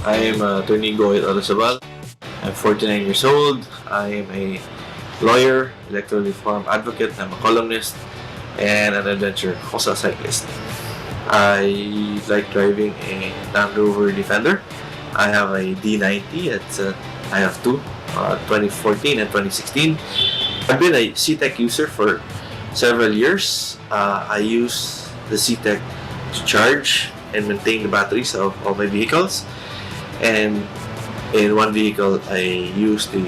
I am Attorney Goyet Olasabal. I'm 49 years old. I am a lawyer, electoral reform advocate. I'm a columnist and an adventure cyclist. I like driving a Land Rover Defender. I have a D90. I have two, 2014 and 2016. I've been a CTEK user for several years. I use the CTEK to charge and maintain the batteries of all my vehicles. And in one vehicle, I use the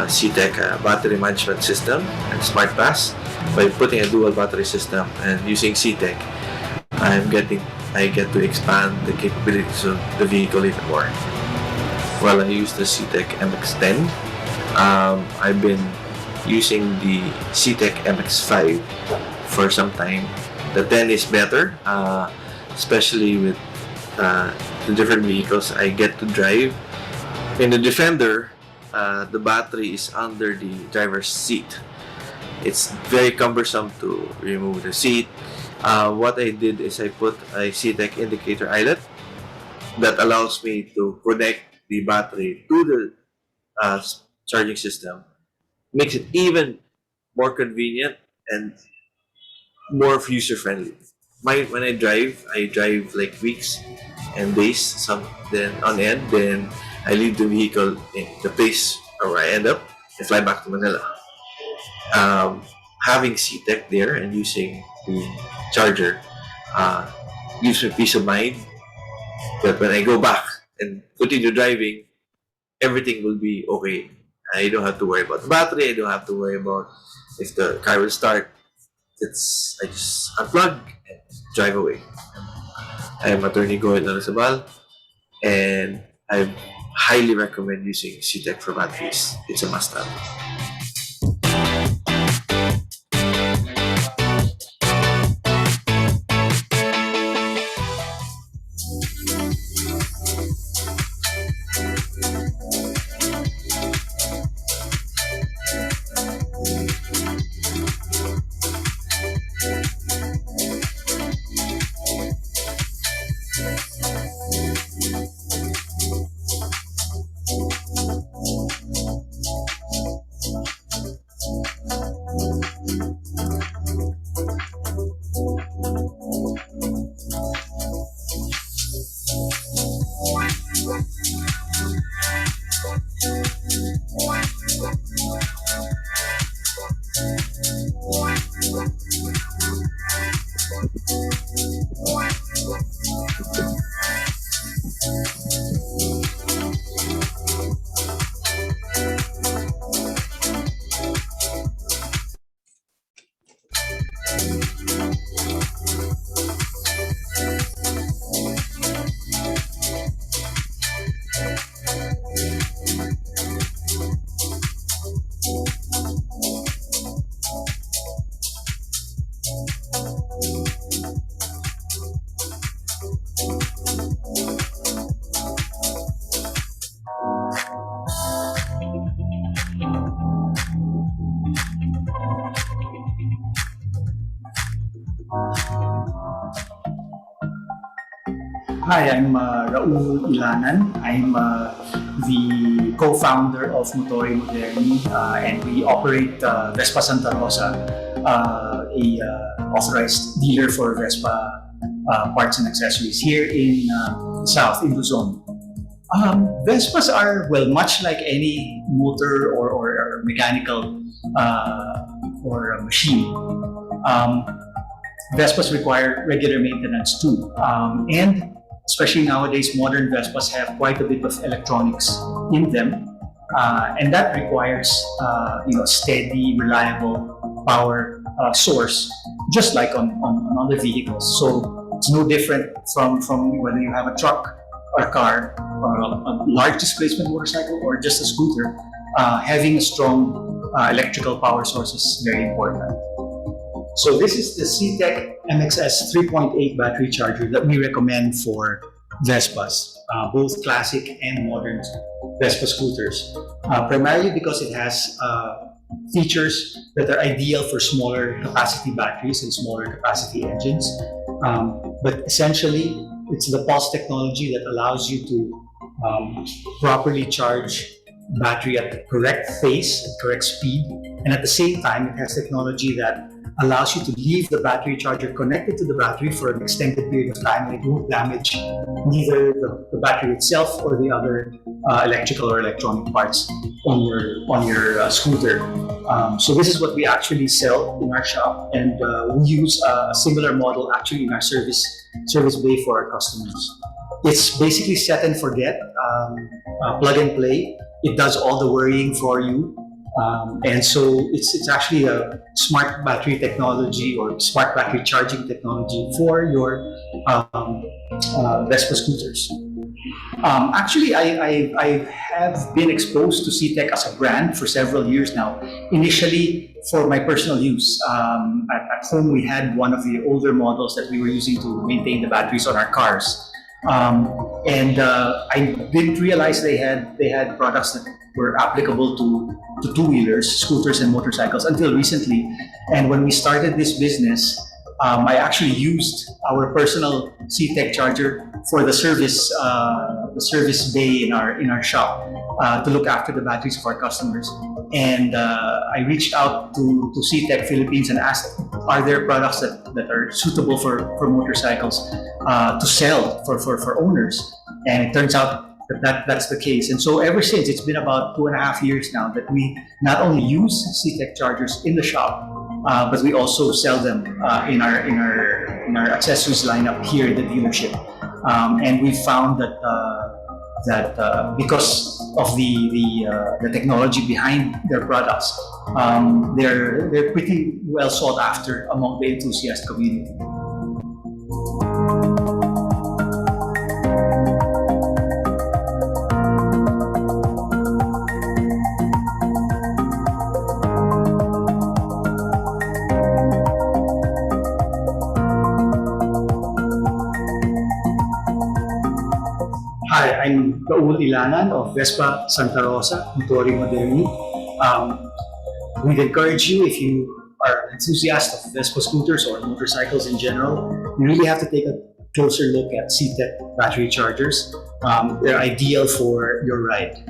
CTEK battery management system and Smart Pass. By putting a dual battery system and using CTEK, I get to expand the capabilities of the vehicle even more. Well, I use the CTEK MX-10. I've been using the CTEK MX-5 for some time. The 10 is better, especially with the different vehicles I get to drive. In the Defender, the battery is under the driver's seat. It's very cumbersome to remove the seat. What I did is I put a CTEK indicator eyelet that allows me to connect the battery to the charging system. Makes it even more convenient and more user-friendly. When I drive like weeks and days, then on end. Then I leave the vehicle in the place where I end up and fly back to Manila. Having CTEK there and using the charger gives me peace of mind that when I go back and continue driving, everything will be okay. I don't have to worry about the battery. I don't have to worry about if the car will start. I just unplug and drive away. I am Attorney Goyet Olasabal, and I highly recommend using CTEK for batteries. It's a must-have. Hi, I'm Raul Ilanan. I'm the co-founder of Motori Moderni, and we operate Vespa Santa Rosa, a authorized dealer for Vespa parts and accessories here in South, in Luzon. Vespas are, well, much like any motor or mechanical or machine. Vespas require regular maintenance too, and especially nowadays, modern Vespas have quite a bit of electronics in them, and that requires steady, reliable power source, just like on other vehicles. So it's no different from whether you have a truck or a car or a large displacement motorcycle or just a scooter. Having a strong electrical power source is very important. So this is the CTEK MXS 3.8 battery charger that we recommend for Vespas, both classic and modern Vespa scooters, primarily because it has features that are ideal for smaller capacity batteries and smaller capacity engines. But essentially, it's the pulse technology that allows you to um, properly charge battery at the correct pace, correct speed, and at the same time, it has technology that allows you to leave the battery charger connected to the battery for an extended period of time, and it won't damage neither the battery itself or the other electrical or electronic parts on your scooter. So this is what we actually sell in our shop, and we use a similar model actually in our service bay for our customers. It's basically set and forget, plug and play. It does all the worrying for you, and so it's actually a smart battery technology or smart battery charging technology for your Vespa scooters. Actually, I have been exposed to CTEK as a brand for several years now. Initially, for my personal use, at home we had one of the older models that we were using to maintain the batteries on our cars, and I didn't realize they had products that were applicable to two wheelers, scooters, and motorcycles until recently. And when we started this business, I actually used our personal CTEK charger for the service bay in our shop to look after the batteries of our customers. And I reached out to CTEK Philippines and asked, are there products that are suitable for motorcycles to sell for owners? And it turns out that's the case. And so ever since, it's been about 2.5 years now that we not only use CTEK chargers in the shop, but we also sell them in our accessories lineup here in the dealership. And we found that because of the technology behind their products, they're pretty well sought after among the enthusiast community. Hi, I'm Raul Ilanan of Vespa Santa Rosa, Motori Moderni. We'd encourage you, if you are an enthusiast of Vespa scooters or motorcycles in general, you really have to take a closer look at CTEK battery chargers. They're ideal for your ride.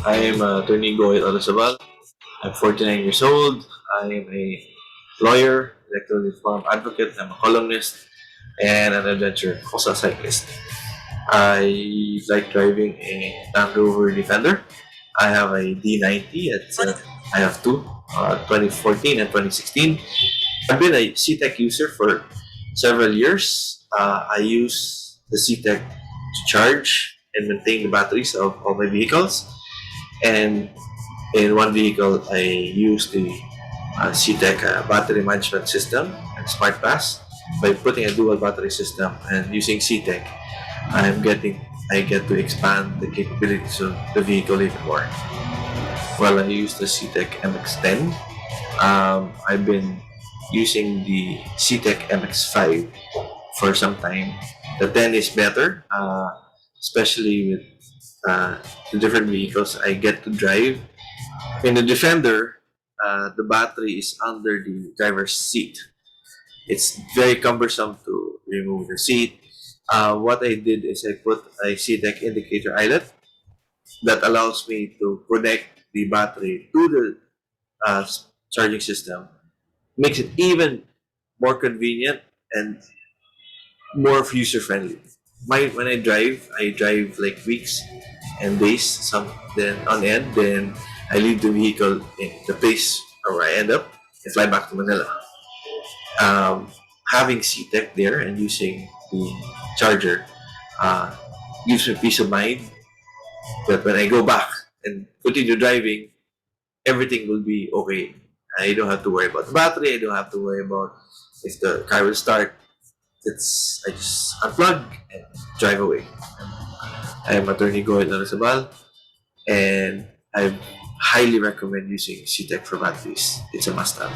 I am Attorney Goy Olasabal. I'm 49 years old. I am a lawyer, electoral reform advocate. I'm a columnist and an adventure Kosa cyclist. I like driving a Land Rover Defender. I have a D90. I have two, 2014 and 2016. I've been a CTEK user for several years. I use the CTEK to charge and maintain the batteries of all my vehicles. And in one vehicle, I use the CTEK battery management system and Smart Pass. By putting a dual battery system and using CTEK, I get to expand the capabilities of the vehicle even more. Well, I use the CTEK MX10. I've been using the CTEK MX5 for some time. The 10 is better, especially with the different vehicles I get to drive. In the Defender, the battery is under the driver's seat. It's very cumbersome to remove the seat. What I did is I put a CTEK indicator eyelet that allows me to connect the battery to the uh, charging system. Makes it even more convenient and more user friendly. When I drive like weeks and days, some then on end. Then I leave the vehicle in the place where I end up and fly back to Manila. Um, Having CTEK there and using the charger uh, gives me peace of mind that when I go back and continue driving, everything will be okay. I don't have to worry about the battery. I don't have to worry about if the car will start. I just unplug and drive away. I am Attorney Goy Larrazabal, and I highly recommend using CTEK for batteries. It's a must-have.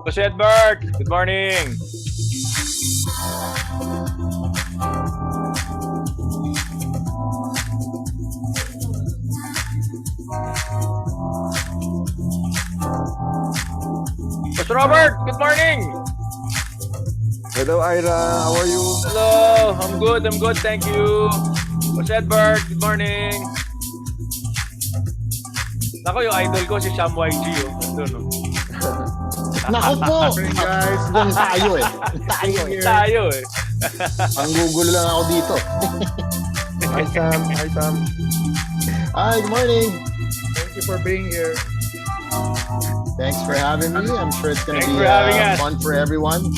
Boss Edbert, good morning. Boss Robert, good morning! Hello, Ira. How are you? Hello, I'm good, thank you. Boss Edward, good morning. Nako, yung idol ko si Sam YG, oh. Nandun, no? Nako po! Morning, guys. Doon tayo eh. Tayo eh. Tayo, eh. Panggugulo lang ako dito. Hi, Sam. Hi, Sam. Hi, good morning. Thank you for being here. Thanks for having me. I'm sure it's going to Thanks be for having us. fun for everyone.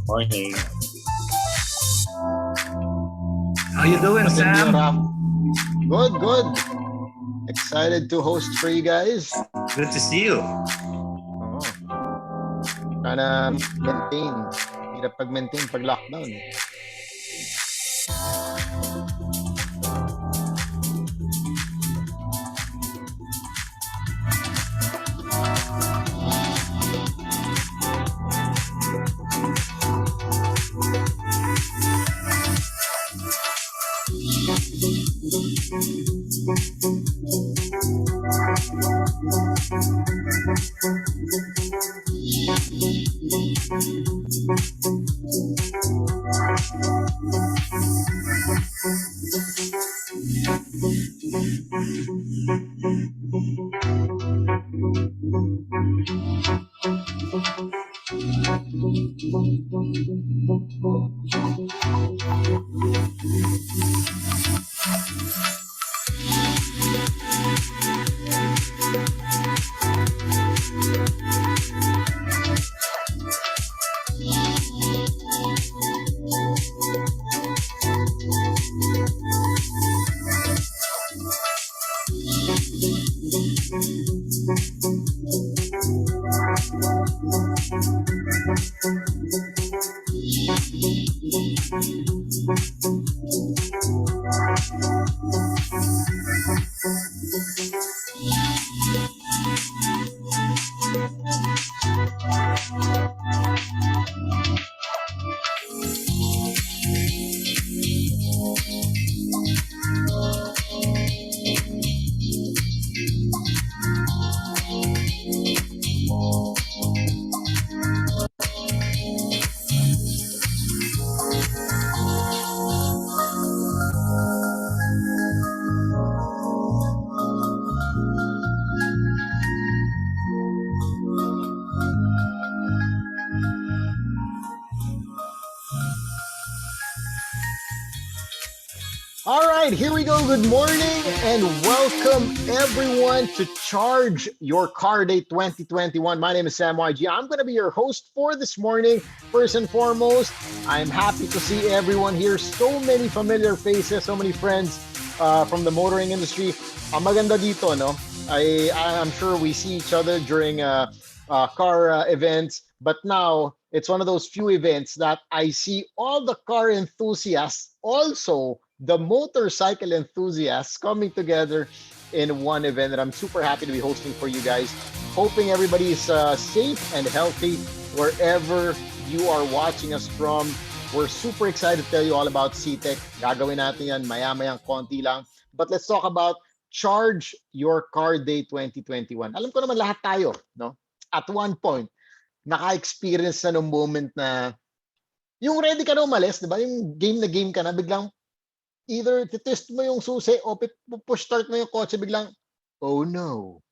Morning. How you doing, Sam? Good, good. Excited to host for you guys. Good to see you. Oo. Sana maintain. Hirap pag-maintain pag lockdown. All right, here we go. Good morning and welcome everyone to Charge Your Car Day 2021. My name is Sam YG. I'm going to be your host for this morning. First and foremost, I'm happy to see everyone here. So many familiar faces, so many friends from the motoring industry. Ang maganda dito, no? I'm sure we see each other during car events, but now it's one of those few events that I see all the car enthusiasts, also the motorcycle enthusiasts coming together in one event that I'm super happy to be hosting for you guys. Hoping everybody is safe and healthy wherever you are watching us from. We're super excited to tell you all about CTEK. Gagawin natin yan maya-mayang konti lang. But let's talk about Charge Your Car Day 2021. Alam ko naman lahat tayo, no? At one point, naka-experience na nung moment na yung ready ka na umalis, di ba? Yung game na game ka na, biglang either titest mo yung susi o push start mo yung kotse, biglang, oh no,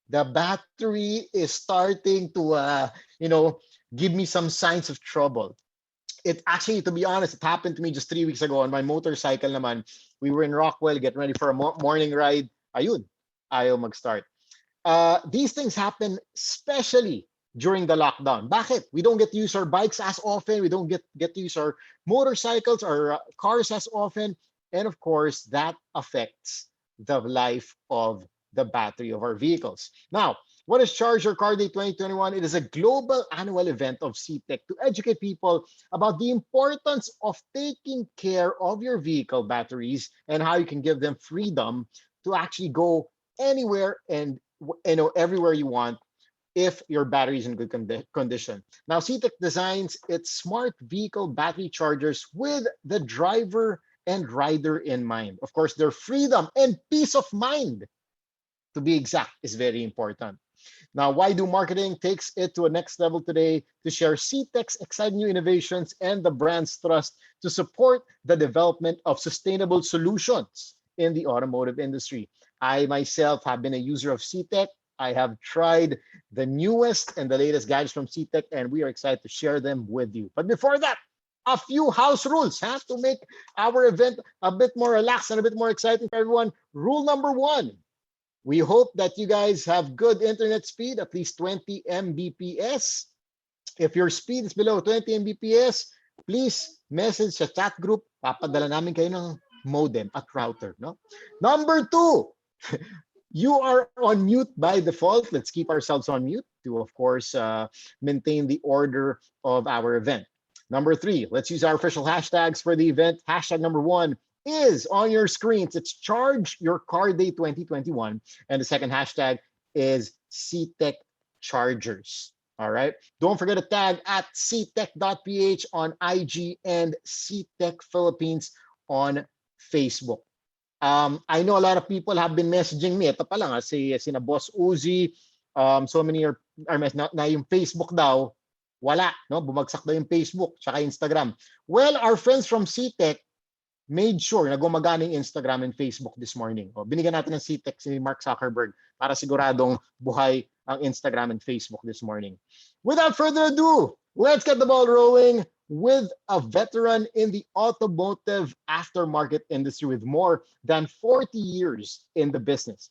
the battery is starting to, give me some signs of trouble. It actually, to be honest, it happened to me just 3 weeks ago on my motorcycle naman. We were in Rockwell, getting ready for a morning ride. Ayun, ayaw mag-start. These things happen especially during the lockdown. Bakit? We don't get to use our bikes as often. We don't get to use our motorcycles or cars as often. And of course, that affects the life of the battery of our vehicles. Now, what is Charge Your Car Day 2021? It is a global annual event of CTEK to educate people about the importance of taking care of your vehicle batteries and how you can give them freedom to actually go anywhere and everywhere you want if your battery is in good condition. Now, CTEK designs its smart vehicle battery chargers with the driver and rider in mind. Of course, their freedom and peace of mind to be exact, is very important. Now, why do marketing takes it to a next level today to share CTEK's exciting new innovations and the brand's trust to support the development of sustainable solutions in the automotive industry. I myself have been a user of CTEK. I have tried the newest and the latest gadgets from CTEK, and we are excited to share them with you. But before that, a few house rules to make our event a bit more relaxed and a bit more exciting for everyone. Rule number one, we hope that you guys have good internet speed, at least 20 Mbps. If your speed is below 20 Mbps, please message sa chat group. Papadala namin kayo ng modem at router. No? Number two, you are on mute by default. Let's keep ourselves on mute to, of course, maintain the order of our event. Number three, let's use our official hashtags for the event. Hashtag number one is on your screens. It's Charge Your Car Day 2021. And the second hashtag is CTEK Chargers. All right. Don't forget to tag at ctek.ph on IG and CTEK Philippines on Facebook. I know a lot of people have been messaging me. Ito pa lang, si na Boss Uzi, so many are na yung Facebook daw, wala, no? Bumagsak daw yung Facebook, tsaka Instagram. Well, our friends from CTEK made sure na gumagana yung Instagram and Facebook this morning. O, binigyan natin ng CTEK si Mark Zuckerberg para siguradong buhay ang Instagram and Facebook this morning. Without further ado, let's get the ball rolling with a veteran in the automotive aftermarket industry with more than 40 years in the business.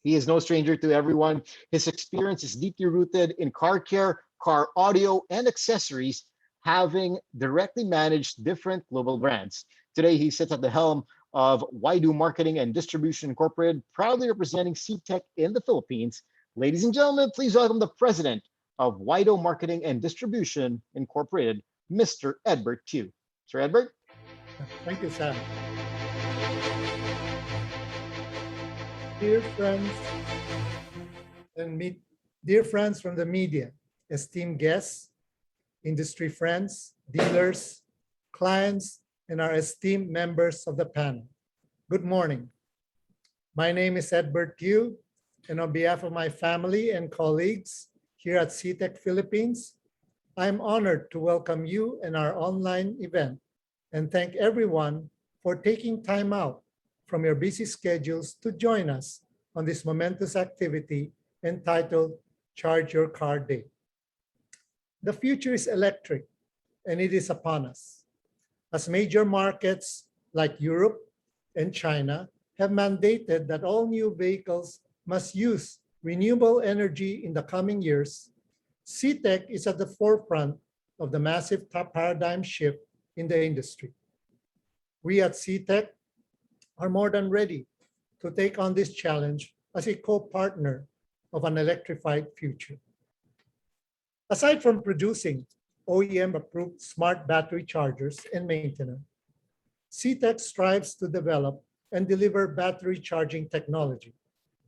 He is no stranger to everyone. His experience is deeply rooted in car care, car audio, and accessories, having directly managed different global brands. Today, he sits at the helm of Waidu Marketing and Distribution Incorporated, proudly representing CTEK in the Philippines. Ladies and gentlemen, please welcome the president of Waidu Marketing and Distribution Incorporated, Mr. Edbert Tew. Sir Edbert? Thank you, Sam. Dear friends dear friends from the media, esteemed guests, industry friends, dealers, clients, and our esteemed members of the panel. Good morning. My name is Edbert Tew, and on behalf of my family and colleagues here at CTEK Philippines, I'm honored to welcome you in our online event and thank everyone for taking time out from your busy schedules to join us on this momentous activity entitled Charge Your Car Day. The future is electric, and it is upon us. As major markets like Europe and China have mandated that all new vehicles must use renewable energy in the coming years, CTEK is at the forefront of the massive paradigm shift in the industry. We at CTEK are more than ready to take on this challenge as a co-partner of an electrified future. Aside from producing OEM-approved smart battery chargers and maintenance, CTEK strives to develop and deliver battery charging technology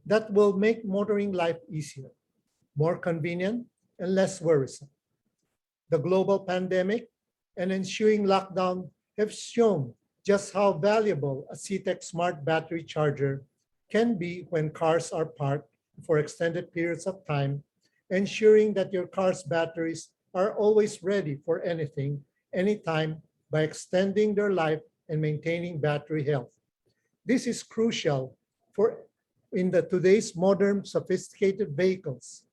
that will make motoring life easier, more convenient, and less worrisome. The global pandemic and ensuing lockdown have shown just how valuable a CTEK smart battery charger can be when cars are parked for extended periods of time, ensuring that your car's batteries are always ready for anything, anytime, by extending their life and maintaining battery health. This is crucial for in today's modern sophisticated vehicles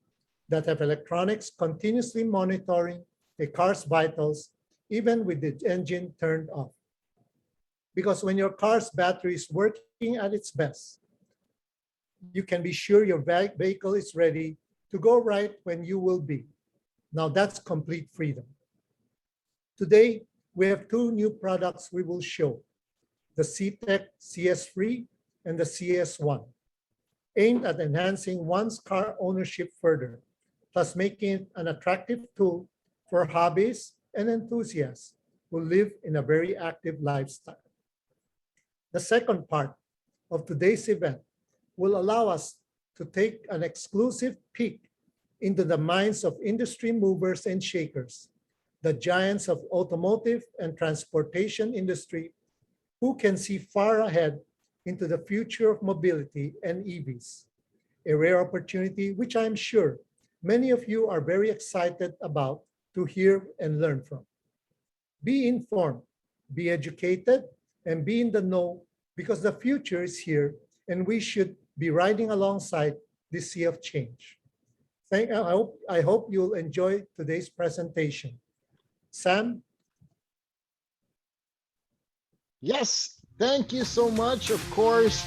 that have electronics continuously monitoring a car's vitals, even with the engine turned off. Because when your car's battery is working at its best, you can be sure your vehicle is ready to go right when you will be. Now that's complete freedom. Today, we have two new products we will show, the CTEK CS3 and the CS1, aimed at enhancing one's car ownership further, thus making it an attractive tool for hobbyists and enthusiasts who live in a very active lifestyle. The second part of today's event will allow us to take an exclusive peek into the minds of industry movers and shakers, the giants of automotive and transportation industry who can see far ahead into the future of mobility and EVs. a rare opportunity which I am sure many of you are very excited about to hear and learn from. Be informed, be educated, and be in the know because the future is here and we should be riding alongside this sea of change. I hope you'll enjoy today's presentation. Sam? Yes, thank you so much, of course,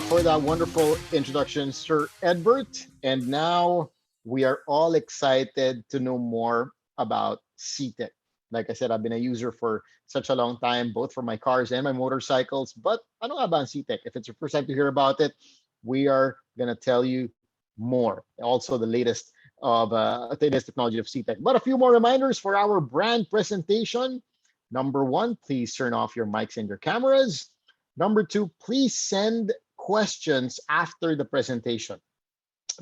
for that wonderful introduction, Sir Edbert. And now we are all excited to know more about CTEK. Like I said, I've been a user for such a long time, both for my cars and my motorcycles, but I know about CTEK. If it's your first time to hear about it, we are going to tell you more. Also, the latest technology of CTEK. But a few more reminders for our brand presentation. Number one, please turn off your mics and your cameras. Number two, please send questions after the presentation.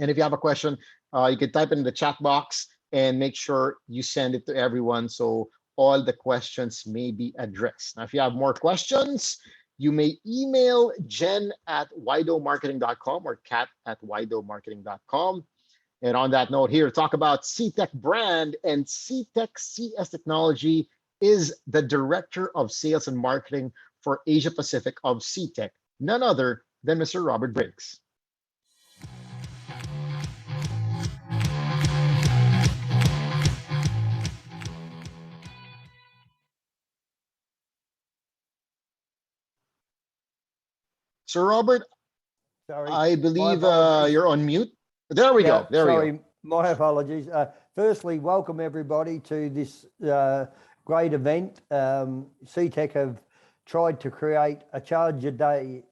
And if you have a question, you can type it in the chat box and make sure you send it to everyone so all the questions may be addressed. Now, if you have more questions, you may email jen@widomarketing.com or kat@widomarketing.com. And on that note here, talk about CTEK brand, and CTEK CS Technology is the Director of Sales and Marketing for Asia Pacific of CTEK, none other than Mr. Robert Briggs. Sir Robert, Sorry. I believe My apologies. you're on mute. There we go. There we sorry, go. my apologies. Firstly, welcome everybody to this great event. CTEK have tried to create a Charger Day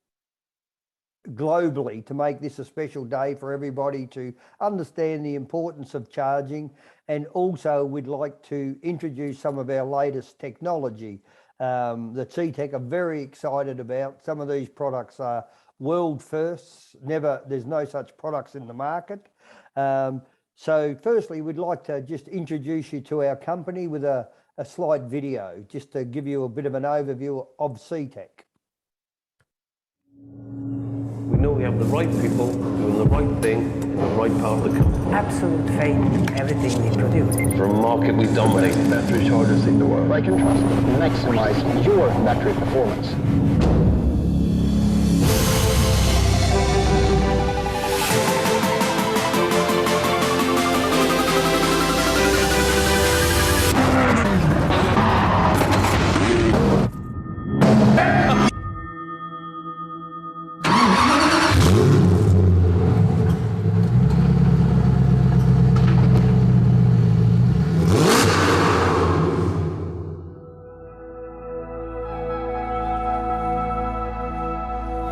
globally to make this a special day for everybody to understand the importance of charging, and also we'd like to introduce some of our latest technology that CTEK are very excited about. Some of these products are world firsts. There's no such products in the market. So firstly, we'd like to just introduce you to our company with a slight video, just to give you a bit of an overview of CTEK. We know we have the right people doing the right thing in the right part of the company. Absolute faith in everything we produce. For a market we dominate, battery chargers in the world. By contrast, maximize your battery performance.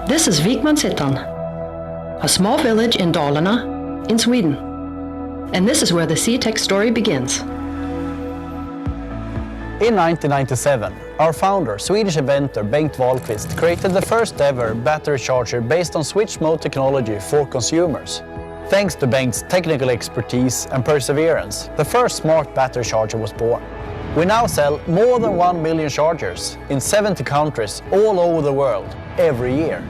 This is Vikmansättan, a small village in Dalarna in Sweden. And this is where the CTEK story begins. In 1997, our founder, Swedish inventor Bengt Wahlqvist, created the first ever battery charger based on switch mode technology for consumers. Thanks to Bengt's technical expertise and perseverance, the first smart battery charger was born. We now sell more than 1 million chargers in 70 countries all over the world every year.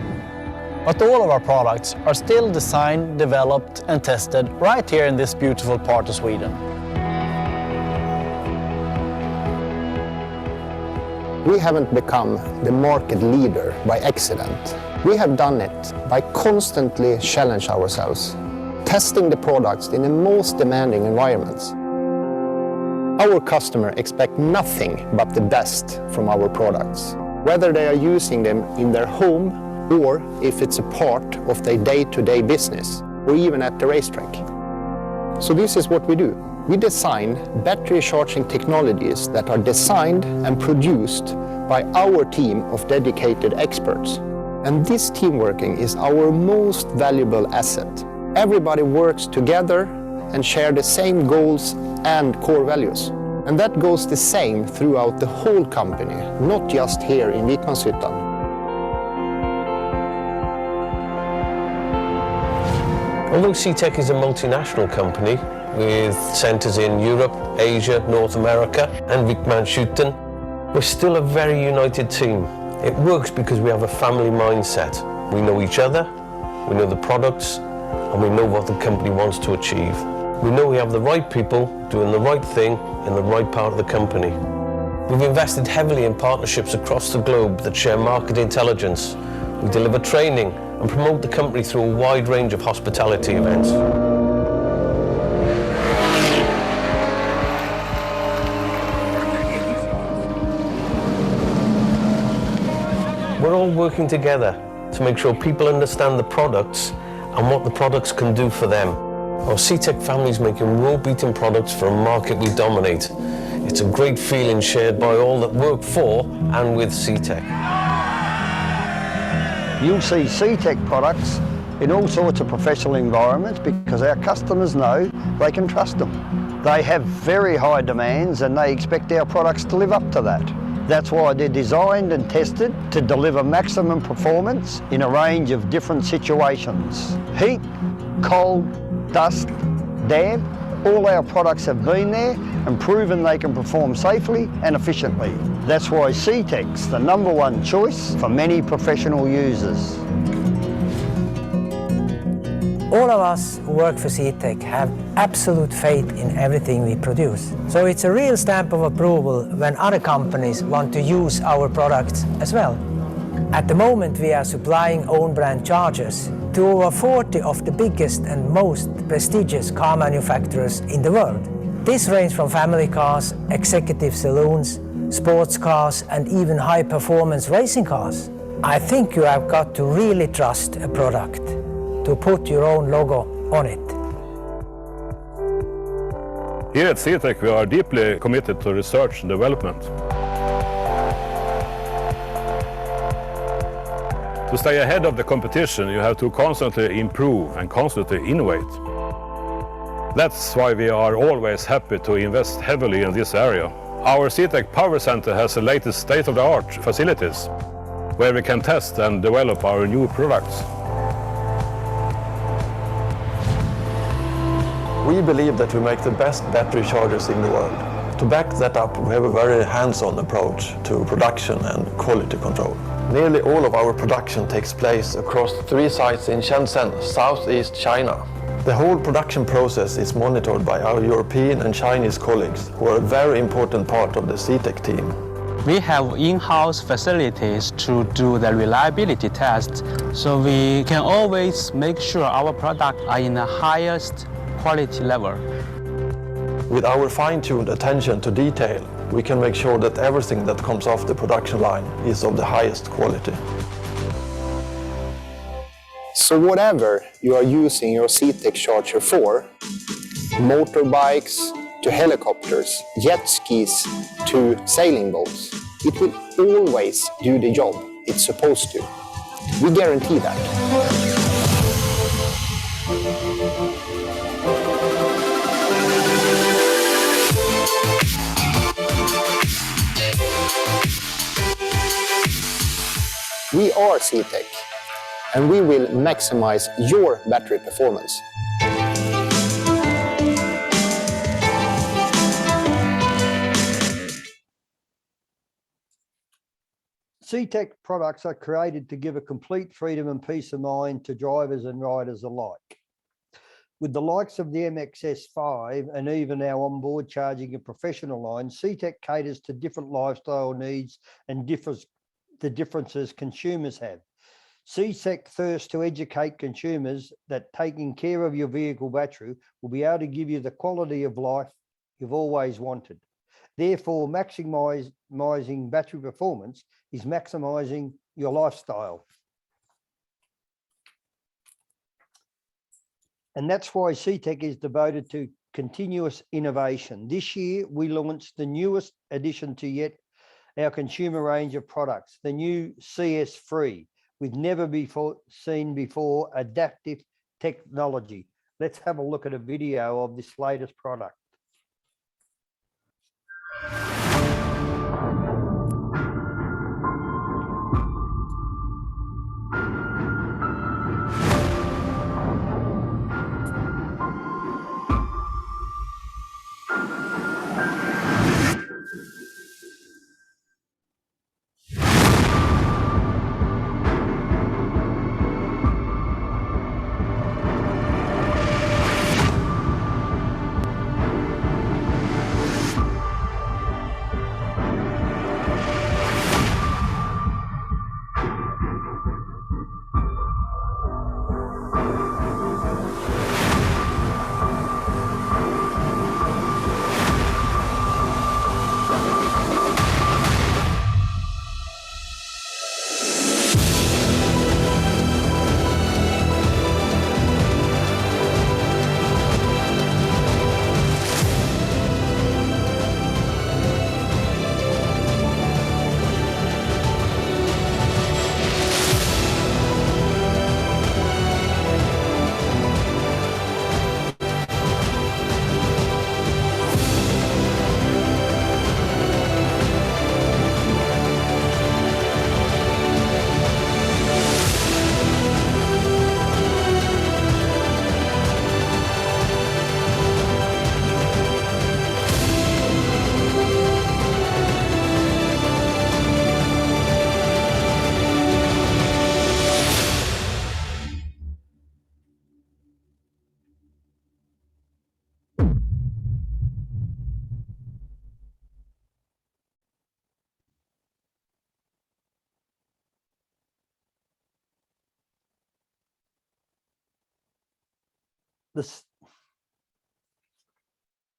But all of our products are still designed, developed and tested right here in this beautiful part of Sweden. We haven't become the market leader by accident. We have done it by constantly challenging ourselves, testing the products in the most demanding environments. Our customers expect nothing but the best from our products, whether they are using them in their home or if it's a part of their day-to-day business or even at the racetrack. So this is what we do. We design battery charging technologies that are designed and produced by our team of dedicated experts. And this team working is our most valuable asset. Everybody works together and share the same goals and core values. And that goes the same throughout the whole company, not just here in Vikmanshyttan. Although CTEK is a multinational company with centres in Europe, Asia, North America and Vikmanshyttan, we're still a very united team. It works because we have a family mindset. We know each other, we know the products and we know what the company wants to achieve. We know we have the right people doing the right thing in the right part of the company. We've invested heavily in partnerships across the globe that share market intelligence. We deliver training and promote the company through a wide range of hospitality events. We're all working together to make sure people understand the products and what the products can do for them. Our CTEK family is making world-beating products for a market we dominate. It's a great feeling shared by all that work for and with CTEK. You'll see CTEK products in all sorts of professional environments because our customers know they can trust them. They have very high demands and they expect our products to live up to that. That's why they're designed and tested to deliver maximum performance in a range of different situations. Heat, cold, dust, damp, all our products have been there and proven they can perform safely and efficiently. That's why CTEK's the #1 choice for many professional users. All of us who work for CTEK have absolute faith in everything we produce. So it's a real stamp of approval when other companies want to use our products as well. At the moment we are supplying own brand chargers to over 40 of the biggest and most prestigious car manufacturers in the world. This range from family cars, executive saloons, sports cars and even high performance racing cars. I think you have got to really trust a product to put your own logo on it. Here at CTEK we are deeply committed to research and development. To stay ahead of the competition, you have to constantly improve and constantly innovate. That's why we are always happy to invest heavily in this area. Our CTEK Power Center has the latest state-of-the-art facilities, where we can test and develop our new products. We believe that we make the best battery chargers in the world. To back that up, we have a very hands-on approach to production and quality control. Nearly all of our production takes place across 3 sites in Shenzhen, southeast China. The whole production process is monitored by our European and Chinese colleagues, who are a very important part of the CTEK team. We have in-house facilities to do the reliability tests, so we can always make sure our products are in the highest quality level. With our fine-tuned attention to detail, we can make sure that everything that comes off the production line is of the highest quality. So whatever you are using your CTEK charger for, motorbikes to helicopters, jet skis to sailing boats, it will always do the job it's supposed to. We guarantee that. We are CTEK, and we will maximize your battery performance. CTEK products are created to give a complete freedom and peace of mind to drivers and riders alike. With the likes of the MXS5 and even our onboard charging and professional line, CTEK caters to different lifestyle needs and the differences consumers have. CTEK thirsts to educate consumers that taking care of your vehicle battery will be able to give you the quality of life you've always wanted. Therefore, maximizing battery performance is maximizing your lifestyle. And that's why CTEK is devoted to continuous innovation. This year, we launched the newest addition to yet our consumer range of products, the new CS3, with never before seen before adaptive technology. Let's have a look at a video of this latest product.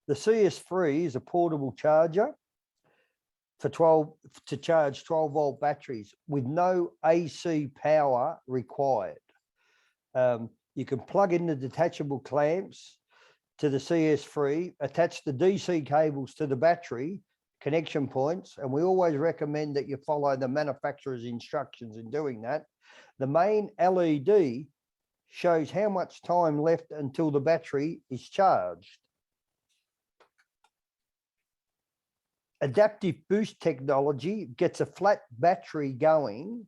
The CS3 is a portable charger to charge 12-volt batteries with no AC power required. You can plug in the detachable clamps to the CS3, attach the DC cables to the battery connection points, and we always recommend that you follow the manufacturer's instructions in doing that. The main LED shows how much time left until the battery is charged. Adaptive boost technology gets a flat battery going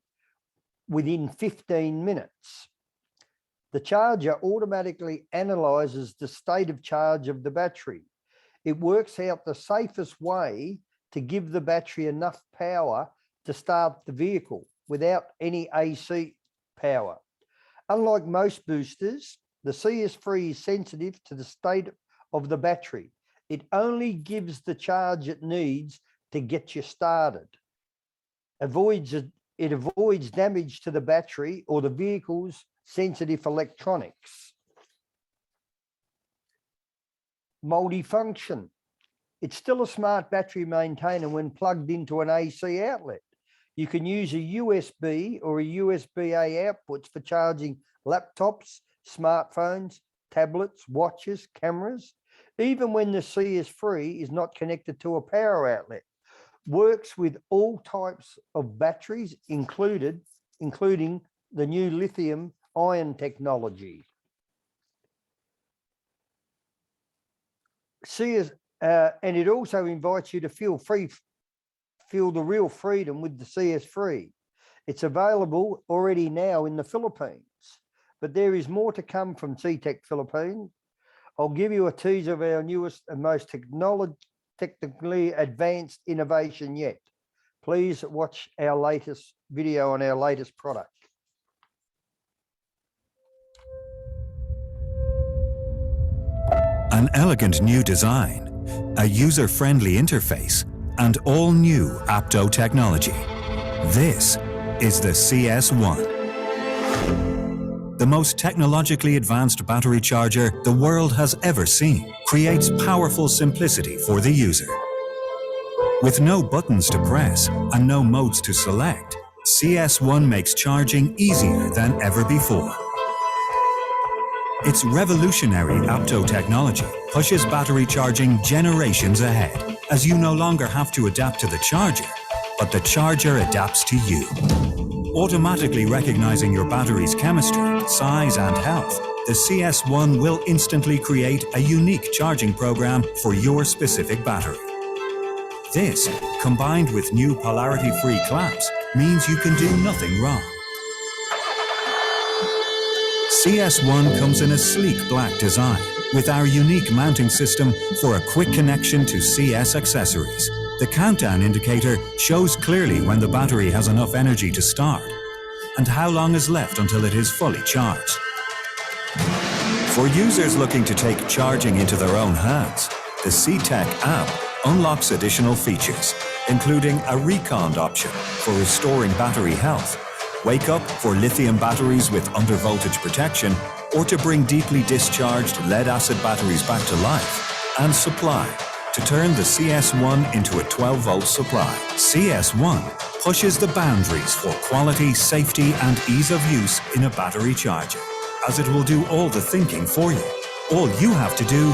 within 15 minutes. The charger automatically analyzes the state of charge of the battery. It works out the safest way to give the battery enough power to start the vehicle without any AC power. Unlike most boosters, the CS3 is sensitive to the state of the battery. It only gives the charge it needs to get you started. It avoids damage to the battery or the vehicle's sensitive electronics. Multifunction. It's still a smart battery maintainer when plugged into an AC outlet. You can use a USB or a USB-A outputs for charging laptops, smartphones, tablets, watches, cameras, even when the CS3 is not connected to a power outlet. Works with all types of batteries, including the new lithium-ion technology. And it also invites you to feel the real freedom with the CS3. It's available already now in the Philippines, but there is more to come from CTEK Philippines. I'll give you a teaser of our newest and most technically advanced innovation yet. Please watch our latest video on our latest product. An elegant new design, a user-friendly interface, and all new Apto technology. This is the CS1. The most technologically advanced battery charger the world has ever seen, creates powerful simplicity for the user. With no buttons to press and no modes to select, CS1 makes charging easier than ever before. Its revolutionary Apto technology pushes battery charging generations ahead, as you no longer have to adapt to the charger, but the charger adapts to you. Automatically recognizing your battery's chemistry, size, and health, the CS1 will instantly create a unique charging program for your specific battery. This, combined with new polarity-free clamps, means you can do nothing wrong. CS1 comes in a sleek black design with our unique mounting system for a quick connection to CS accessories. The countdown indicator shows clearly when the battery has enough energy to start and how long is left until it is fully charged. For users looking to take charging into their own hands, the CTEK app unlocks additional features, including a recon option for restoring battery health, wake up for lithium batteries with undervoltage protection, or to bring deeply discharged lead-acid batteries back to life, and supply to turn the CS1 into a 12-volt supply. CS1 pushes the boundaries for quality, safety, and ease of use in a battery charger, as it will do all the thinking for you. All you have to do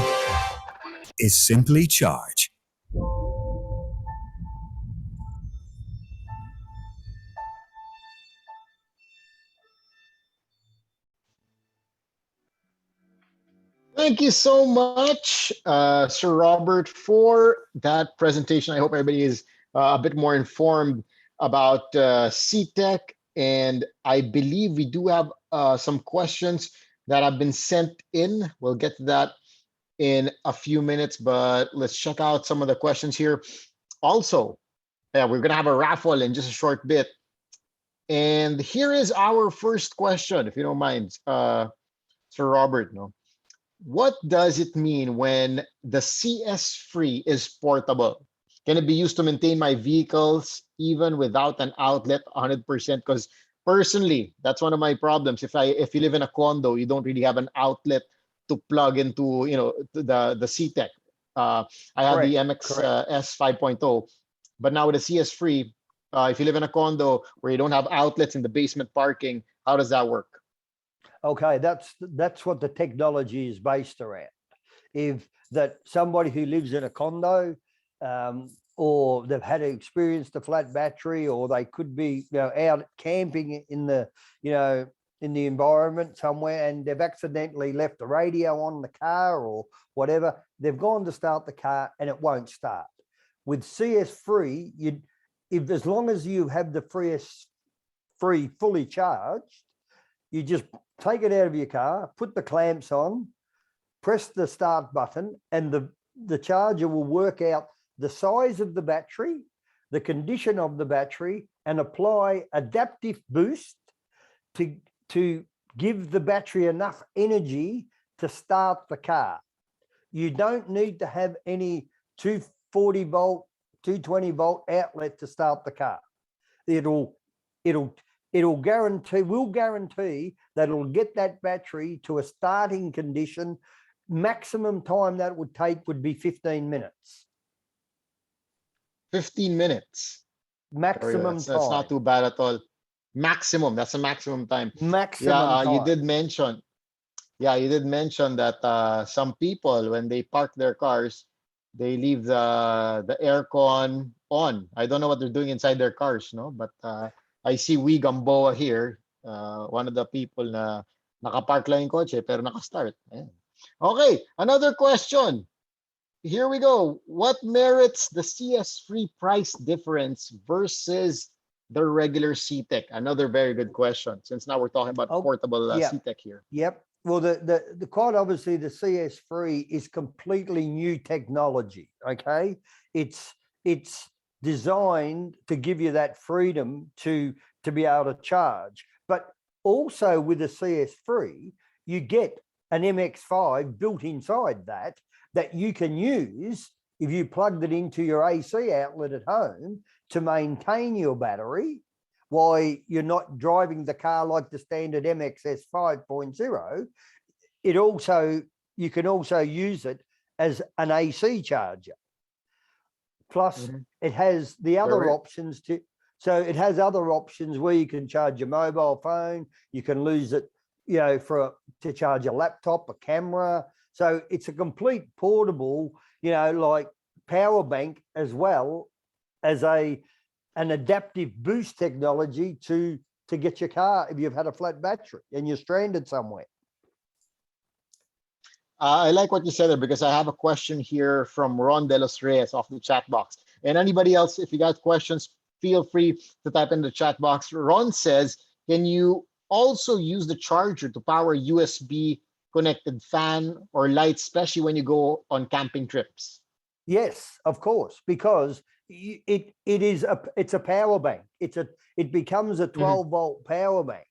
is simply charge. Thank you so much, Sir Robert, for that presentation. I hope everybody is a bit more informed about CTEK, and I believe we do have some questions that have been sent in. We'll get to that in a few minutes, but let's check out some of the questions here. Also, we're going to have a raffle in just a short bit. And here is our first question, if you don't mind, Sir Robert. No? What does it mean when the CS3 is portable? Can it be used to maintain my vehicles even without an outlet 100%? Because personally, that's one of my problems. If you live in a condo, you don't really have an outlet to plug into, the CTEK. I have the MX S 5.0, but now with the CS Free, if you live in a condo where you don't have outlets in the basement parking, how does that work? Okay, that's what the technology is based around. If that somebody who lives in a condo, or they've had experienced a flat battery, or they could be out camping in the in the environment somewhere, and they've accidentally left the radio on the car or whatever, they've gone to start the car and it won't start. With CS Free, if as long as you have the Free fully charged, you just take it out of your car, put the clamps on, press the start button, and the charger will work out the size of the battery, the condition of the battery, and apply adaptive boost to give the battery enough energy to start the car. You don't need to have any 240 volt, 220 volt outlet to start the car. We'll guarantee that it'll get that battery to a starting condition. Maximum time that would take would be 15 minutes. 15 minutes. Maximum time. That's not too bad at all. Maximum. That's a maximum time. Maximum time. You did mention that some people, when they park their cars, they leave the aircon on. I don't know what they're doing inside their cars, no? But I see Wee Gamboa here, one of the people na nakapark lang yung kotse pero nakastart. Ayan. Okay, another question. Here we go. What merits the CS Free price difference versus the regular CTEK? Another very good question, since now we're talking about portable CTEK here. Yep. Well, the quite obviously the CS Free is completely new technology. Okay, it's designed to give you that freedom to be able to charge, but also with the CS Free, you get an MX5 built inside that you can use if you plugged it into your AC outlet at home to maintain your battery while you're not driving the car like the standard MXS 5.0. You can also use it as an AC charger. Plus, it has the other options to. So it has other options where you can charge your mobile phone. You can use it, to charge a laptop, a camera. So it's a complete portable, like power bank, as well as an adaptive boost technology to get your car if you've had a flat battery and you're stranded somewhere. I like what you said there, because I have a question here from Ron De Los Reyes off the chat box. And anybody else, if you got questions, feel free to type in the chat box. Ron says, can you also use the charger to power USB connected fan or lights, especially when you go on camping trips? Yes, of course, because it's a power bank. It becomes a 12 volt power bank.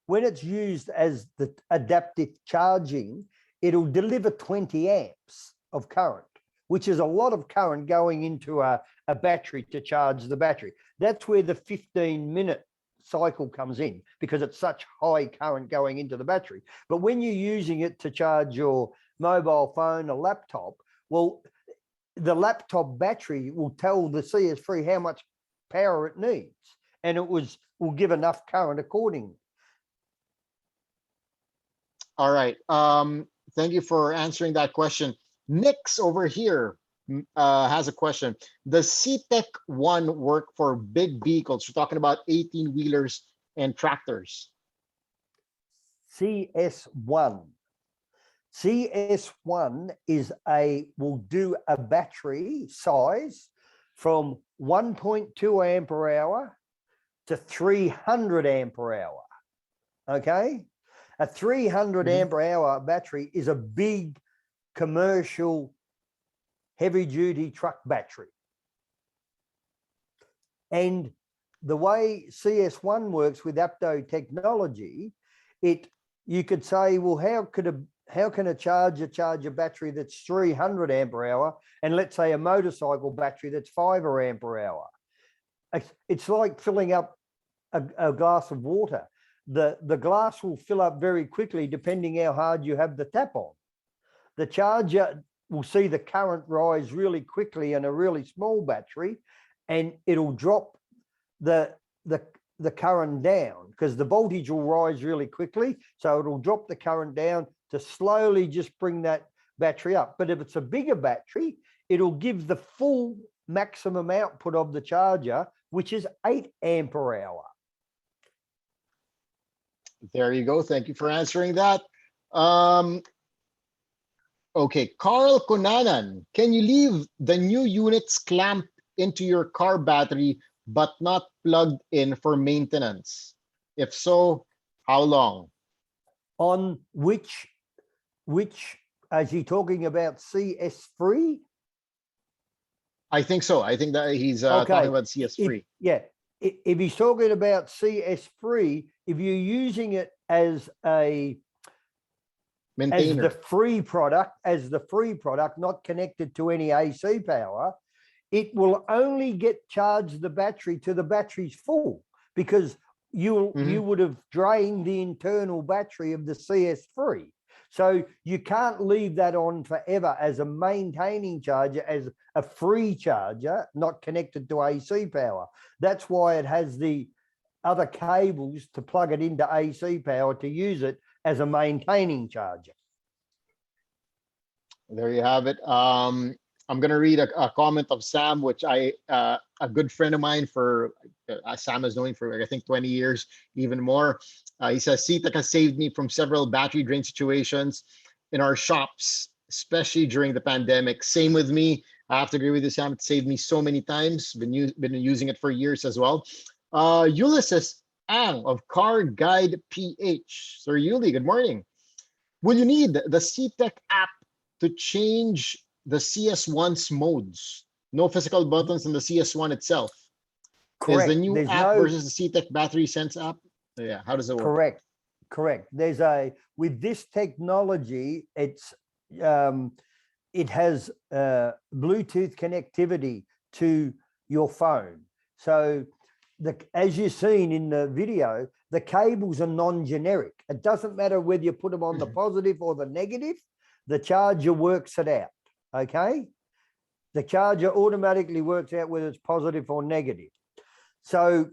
When it's used as the adaptive charging, it'll deliver 20 amps of current, which is a lot of current going into a battery to charge the battery. That's where the 15-minute cycle comes in, because it's such high current going into the battery. But when you're using it to charge your mobile phone or laptop, well, the laptop battery will tell the CS Free how much power it needs, and it will give enough current accordingly. All right. Thank you for answering that question. Nix over here has a question. Does CTEK 1 work for big vehicles? We're talking about 18-wheelers and tractors. CS1 will do a battery size from 1.2 ampere hour to 300 ampere hour. Okay, a 300 ampere hour battery is a big commercial heavy duty truck battery. And the way CS1 works with Apto technology, you could say, well, how can a charger charge a battery that's 300 ampere hour, and let's say a motorcycle battery that's 5 ampere hour? It's like filling up a glass of water. the glass will fill up very quickly depending how hard you have the tap on. The charger will see the current rise really quickly in a really small battery, and it'll drop the current down because the voltage will rise really quickly. So it'll drop the current down to slowly just bring that battery up. But if it's a bigger battery, it'll give the full maximum output of the charger, which is 8 ampere hour. There you go. Thank you for answering that. Okay, Carl Konanan, can you leave the new units clamped into your car battery but not plugged in for maintenance? If so, how long? On which is he talking about, CS3? I think so. I think that he's talking about CS3. If he's talking about CS3, if you're using it as a maintainer, as the free product, not connected to any AC power, it will only charge the battery to the battery's full, because you would have drained the internal battery of the CS3. So you can't leave that on forever as a maintaining charger, as a free charger, not connected to AC power. That's why it has the other cables to plug it into AC power to use it as a maintaining charger. There you have it. I'm going to read a comment of Sam, which a good friend of mine Sam has known for I think 20 years, even more. He says, CTEK has saved me from several battery drain situations in our shops, especially during the pandemic. Same with me. I have to agree with you, Sam. It saved me so many times. Been using it for years as well. Ulysses Ang of Car Guide PH. Sir Yuli, good morning. Will you need the CTEK app to change the CS1's modes? No physical buttons in the CS1 itself. Correct. Is the new app versus the CTEK Battery Sense app? Yeah, how does it work? Correct. With this technology, it has Bluetooth connectivity to your phone. So as you've seen in the video, the cables are non-generic. It doesn't matter whether you put them on the positive or the negative, the charger works it out, okay? The charger automatically works out whether it's positive or negative. So,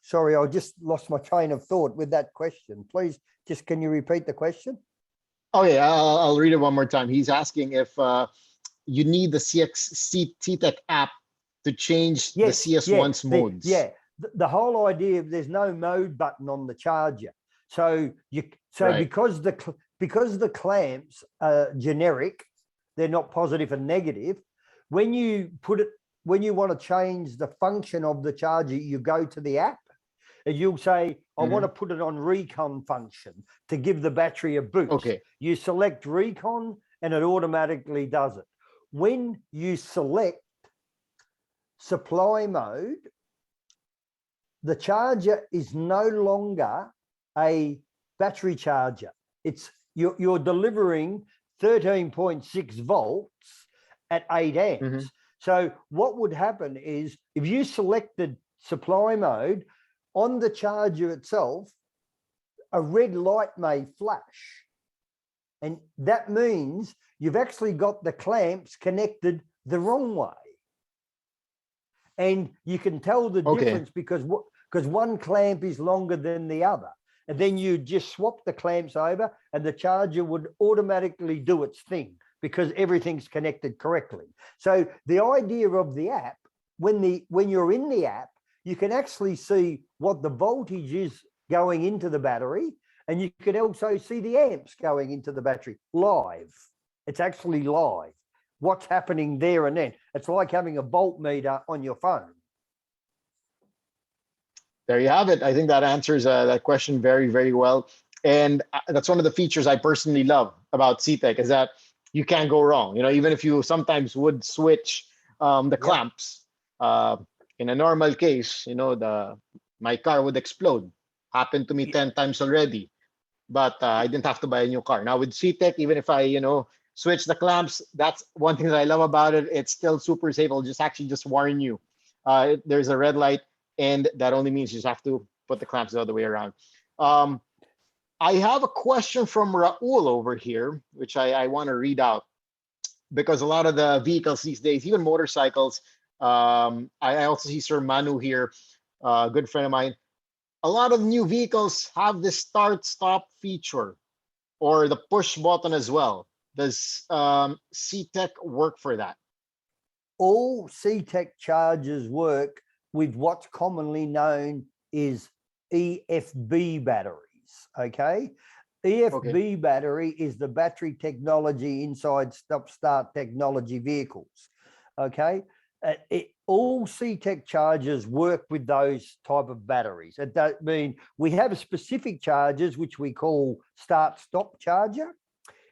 sorry, I just lost my train of thought with that question. Please, can you repeat the question? Oh yeah, I'll read it one more time. He's asking if you need the CTEK app to change the CS1's modes. Yeah, the whole idea, there's no mode button on the charger. So right. because the clamps are generic, they're not positive and negative. When you want to change the function of the charger, you go to the app and you'll say, I want to put it on recon function to give the battery a boost. Okay. You select recon and it automatically does it. When you select supply mode, the charger is no longer a battery charger. You're delivering 13.6 volts at 8 amps. So what would happen is if you selected supply mode, on the charger itself, a red light may flash. And that means you've actually got the clamps connected the wrong way. And you can tell the difference because one clamp is longer than the other. And then you just swap the clamps over and the charger would automatically do its thing because everything's connected correctly. So the idea of the app, when you're in the app, you can actually see what the voltage is going into the battery, and you can also see the amps going into the battery live. It's actually live. What's happening there and then. It's like having a voltmeter on your phone. There you have it. I think that answers that question very, very well. And that's one of the features I personally love about CTEK is that you can't go wrong. You know, even if you sometimes would switch the clamps, in a normal case, you know, my car would explode. Happened to me 10 times already, but I didn't have to buy a new car. Now with CTEK, even if I, switch the clamps, that's one thing that I love about it. It's still super safe. I'll just warn you. There's a red light. and that only means you just have to put the clamps the other way around. I have a question from Raul over here, which I want to read out, because a lot of the vehicles these days, even motorcycles, I also see Sir Manu here, a good friend of mine. A lot of new vehicles have this start-stop feature or the push button as well. Does CTEK work for that? All CTEK chargers work with what's commonly known as EFB batteries, okay? EFB battery is the battery technology inside stop-start technology vehicles, okay? All CTEK chargers work with those type of batteries. It does mean we have specific chargers, which we call start-stop charger.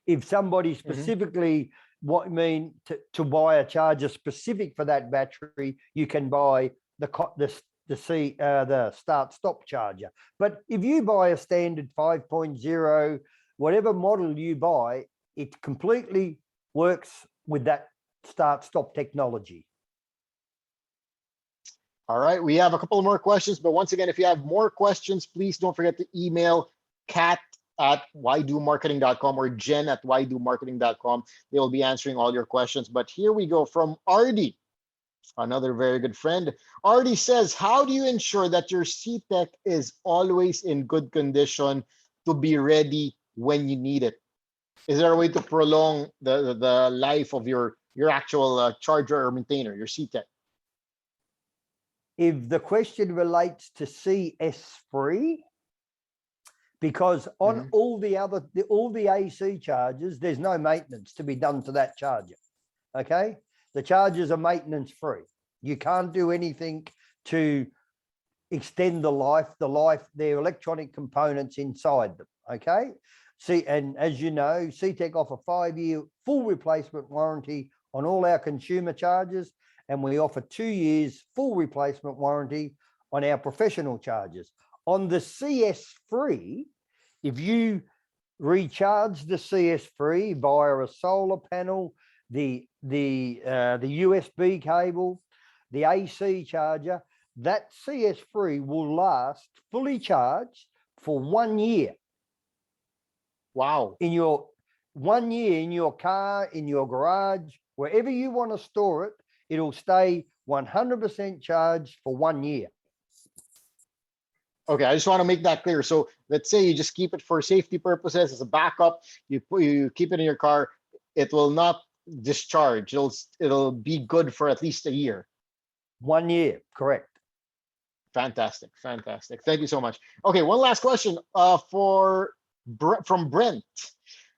If somebody specifically to buy a charger specific for that battery, you can buy the start-stop charger. But if you buy a standard 5.0, whatever model you buy, it completely works with that start-stop technology. All right, we have a couple more questions, but once again, if you have more questions, please don't forget to email kat@ydomarketing.com or jen@ydomarketing.com. They will be answering all your questions. But here we go from Ardi, another very good friend. Ardi says, how do you ensure that your CTEK is always in good condition to be ready when you need it? Is there a way to prolong the life of your actual charger or maintainer, your CTEK? If the question relates to CS3, because on all the AC chargers, there's no maintenance to be done to that charger, okay? The chargers are maintenance free. You can't do anything to extend their electronic components inside them, okay? See, and as you know, CTEK offer 5-year full replacement warranty on all our consumer chargers, and we offer 2 years full replacement warranty on our professional chargers. On the CS3, if you recharge the CS3 via a solar panel, the USB cable, the AC charger, that CS3 will last fully charged for 1 year. Wow. In your 1 year in your car, in your garage, wherever you want to store it, it'll stay 100% charged for 1 year. Okay, I just want to make that clear. So let's say you just keep it for safety purposes as a backup. You keep it in your car. It will not discharge. It'll be good for at least a year. 1 year, correct. Fantastic, fantastic. Thank you so much. Okay, one last question from Brent.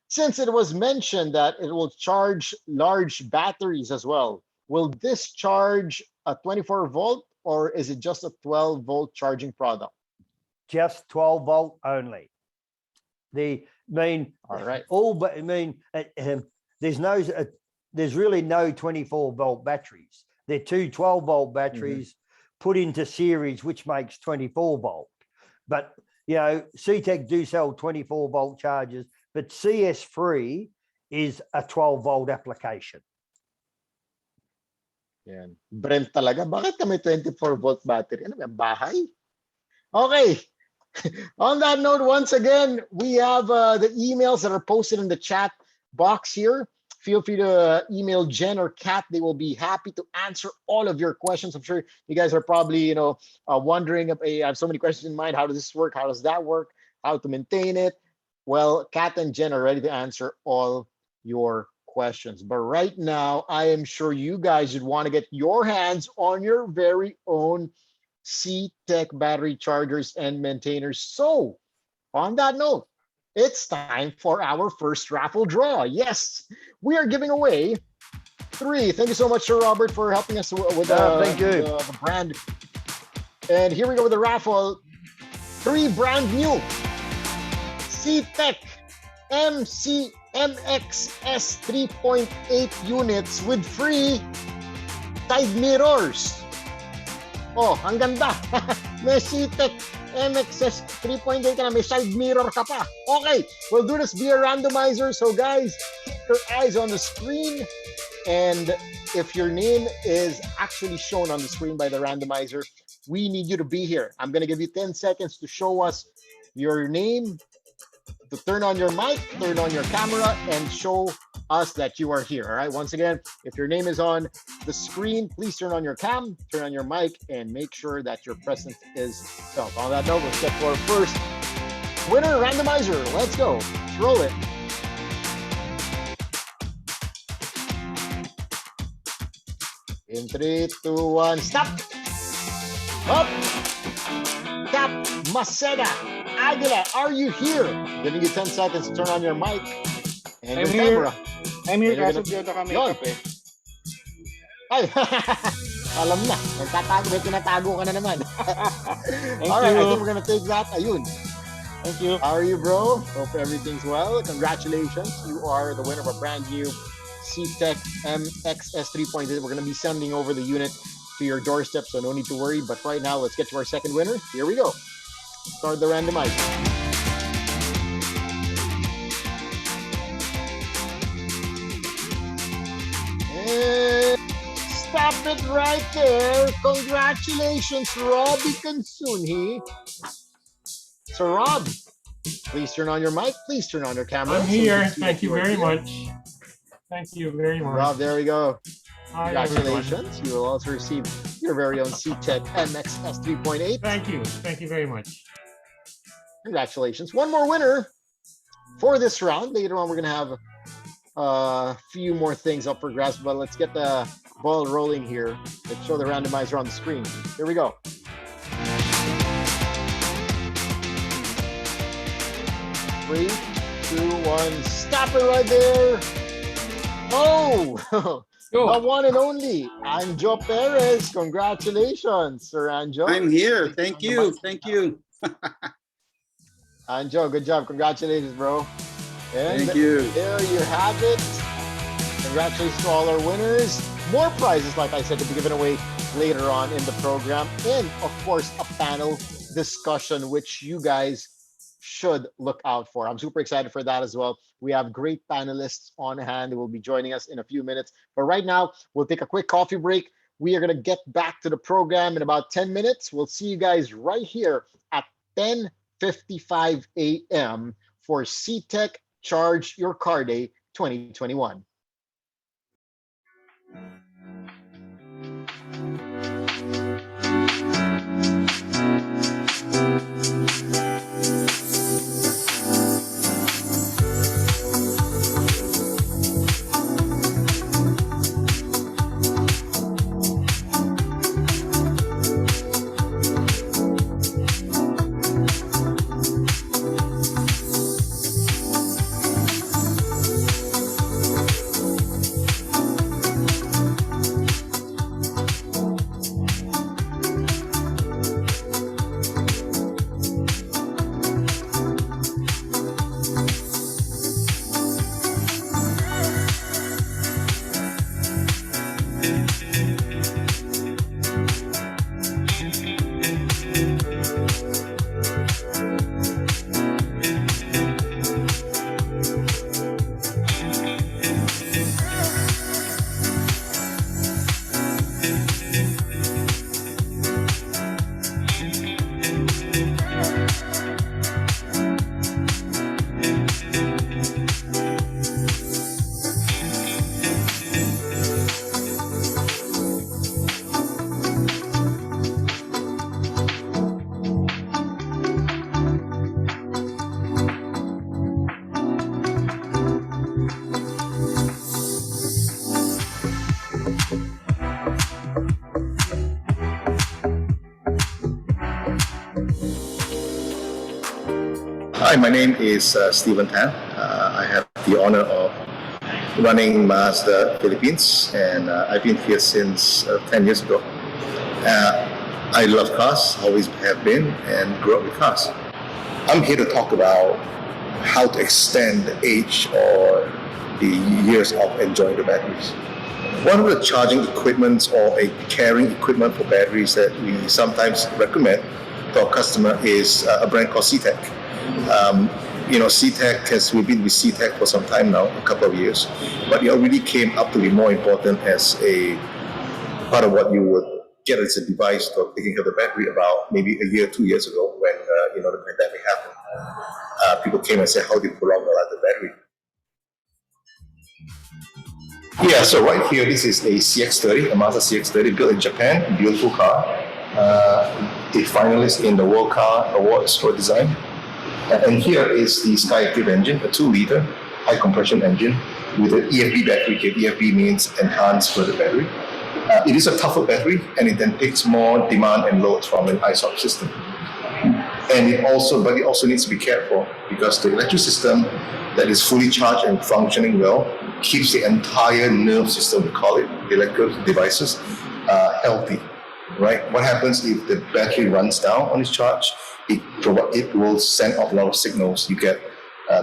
Since it was mentioned that it will charge large batteries as well, will this charge a 24 volt or is it just a 12 volt charging product? Just 12 volt only. All right. There's really no 24 volt batteries. They're two 12 volt batteries put into series, which makes 24 volt. But, you know, CTEK do sell 24 volt chargers, but CS3 is a 12 volt application. Yan. Brent talaga. Bakit ka may 24 volt battery? Ano ba? Bahay? Okay. On that note, once again, we have the emails that are posted in the chat box here. Feel free to email Jen or Kat. They will be happy to answer all of your questions. I'm sure you guys are probably, wondering, I have so many questions in mind. How does this work? How does that work? How to maintain it? Well, Kat and Jen are ready to answer all your questions. But right now, I am sure you guys would want to get your hands on your very own CTEK battery chargers and maintainers. So on that note, it's time for our first raffle draw. Yes, we are giving away 3. Thank you so much, Sir Robert, for helping us with the brand. And here we go with the raffle. 3 brand new CTEK MX-S 3.8 units with free side mirrors. Oh, ang ganda. May CTEK MX-S 3.8 ka na, may side mirror ka pa. Okay, we'll do this via randomizer. So guys, keep your eyes on the screen. And if your name is actually shown on the screen by the randomizer, we need you to be here. I'm going to give you 10 seconds to show us your name, to turn on your mic, turn on your camera, and show us that you are here. All right. Once again, if your name is on the screen, please turn on your cam, turn on your mic, and make sure that your presence is felt. On that note, let's get to our first winner randomizer. Let's go. Let's roll it. In 3, 2, 1, stop. Up. Tap. Maceda. Aguila, are you here? Giving you 10 seconds to turn on your mic and your camera. I'm here, kaso di ako ka-makeup eh. Ay, alam na. May tinatago ka na naman. All right, I think we're gonna take that. Ayun. Thank you. How are you, bro? Hope everything's well. Congratulations. You are the winner of a brand new CTEK MXS 3.0. We're gonna be sending over the unit to your doorstep, so no need to worry. But right now, let's get to our second winner. Here we go. Start the randomizer. And stop it right there. Congratulations, Robbie Kansunhi. So Rob, please turn on your mic. Please turn on your camera. I'm here. Thank you very much. Thank you very much. Rob, there we go. Hi, Congratulations. everyone. You will also receive your very own CTEK MXS 3.8. Thank you. Thank you very much. Congratulations. One more winner for this round. Later on, we're going to have a few more things up for grabs, but let's get the ball rolling here. Let's show the randomizer on the screen. Here we go. 3, 2, 1. Stop it right there. Oh, the one and only Anjo Perez. Congratulations, Sir Anjo. I'm here. Thank you. Thank you. Anjo, good job. Congratulations, bro. And Thank you. there you have it. Congratulations to all our winners. More prizes, like I said, to be given away later on in the program. And, of course, a panel discussion, which you guys should look out for. I'm super excited for that as well. We have great panelists on hand who will be joining us in a few minutes. But right now, we'll take a quick coffee break. We are going to get back to the program in about 10 minutes. We'll see you guys right here at 10:55 a.m. for CTEK Charge Your Car Day 2021. Hi, my name is Stephen Tan. I have the honor of running Mazda Philippines, and I've been here since 10 years ago. I love cars, always have been, and grew up with cars. I'm here to talk about how to extend the age or the years of enjoying the batteries. One of the charging equipments or a carrying equipment for batteries that we sometimes recommend to our customer is a brand called CTEK. CTEK, we've been with CTEK for some time now, a couple of years, but it already came up to be more important as a part of what you would get as a device for taking care of the battery about maybe a year, 2 years ago when the pandemic happened. People came and said, how do you prolong the life of the battery? Yeah, so right here, this is a CX-30, a Mazda CX-30 built in Japan, beautiful car. A finalist in the World Car Awards for design. And here is the SkyActiv engine, a 2-liter high compression engine with an EFB battery kit. EFB means enhanced further battery. It is a tougher battery, and it then takes more demand and load from an ISOP system. And it also needs to be cared for because the electric system that is fully charged and functioning well keeps the entire nerve system, we call it, electrical devices, healthy, right? What happens if the battery runs down on its charge? It will send off a lot of signals. You get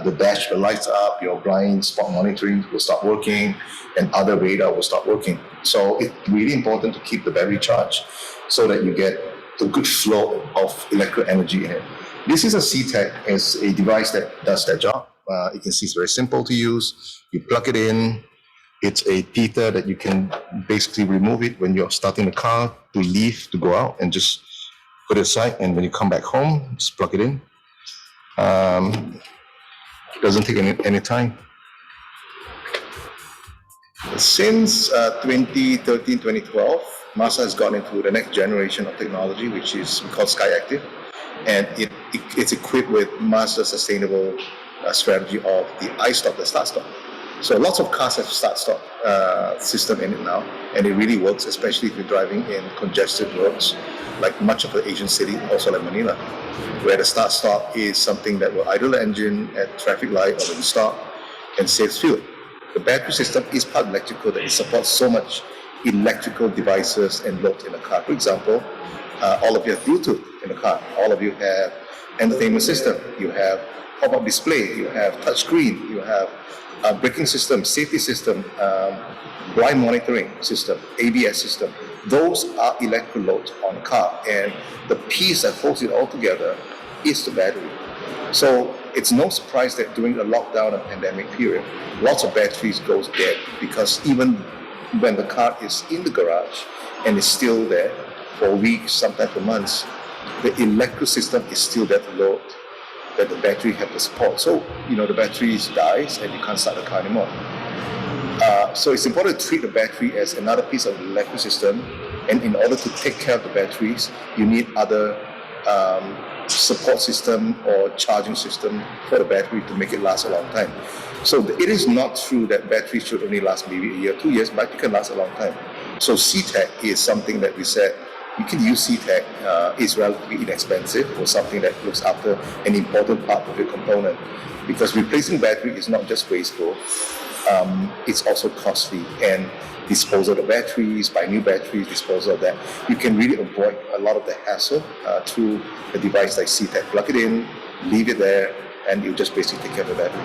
the dash will lights up, your blind spot monitoring will start working, and other radar will start working. So it's really important to keep the battery charged so that you get a good flow of electrical energy in it. This is a CTEK, it's a device that does that job. You can see it's very simple to use. You plug it in. It's a tether that you can basically remove it when you're starting the car to leave, to go out, and just put it aside. And when you come back home, just plug it in. It doesn't take any time. Since 2013, 2012, Mazda has gone into the next generation of technology, which is called SkyActiv, and it's equipped with Mazda's sustainable strategy of the iStop, the start-stop. So lots of cars have start-stop system in it now, and it really works, especially if you're driving in congested roads, like much of the Asian city, also like Manila, where the start-stop is something that will idle the engine at traffic light or when you stop and saves fuel. The battery system is part electrical that it supports so much electrical devices and loads in a car. For example, all of you have Bluetooth in the car. All of you have entertainment system. You have pop-up display. You have touchscreen. You have braking system, safety system, blind monitoring system, ABS system. Those are electrical loads on the car, and the piece that holds it all together is the battery. So it's no surprise that during the lockdown and pandemic period, lots of batteries goes dead because even when the car is in the garage and is still there for weeks, sometimes for months, the electrical system is still there to load that the battery has to support. So, the battery dies and you can't start the car anymore. So it's important to treat the battery as another piece of the electrical system, and in order to take care of the batteries, you need other support system or charging system for the battery to make it last a long time. So it is not true that batteries should only last maybe a year, 2 years, but it can last a long time. So CTEK is something that we said, you can use CTEK, it's relatively inexpensive for something that looks after an important part of your component. Because replacing battery is not just wasteful, it's also costly. And disposal of the batteries, buy new batteries, disposal of that. You can really avoid a lot of the hassle through a device like CTEK. Plug it in, leave it there, and you just basically take care of the battery.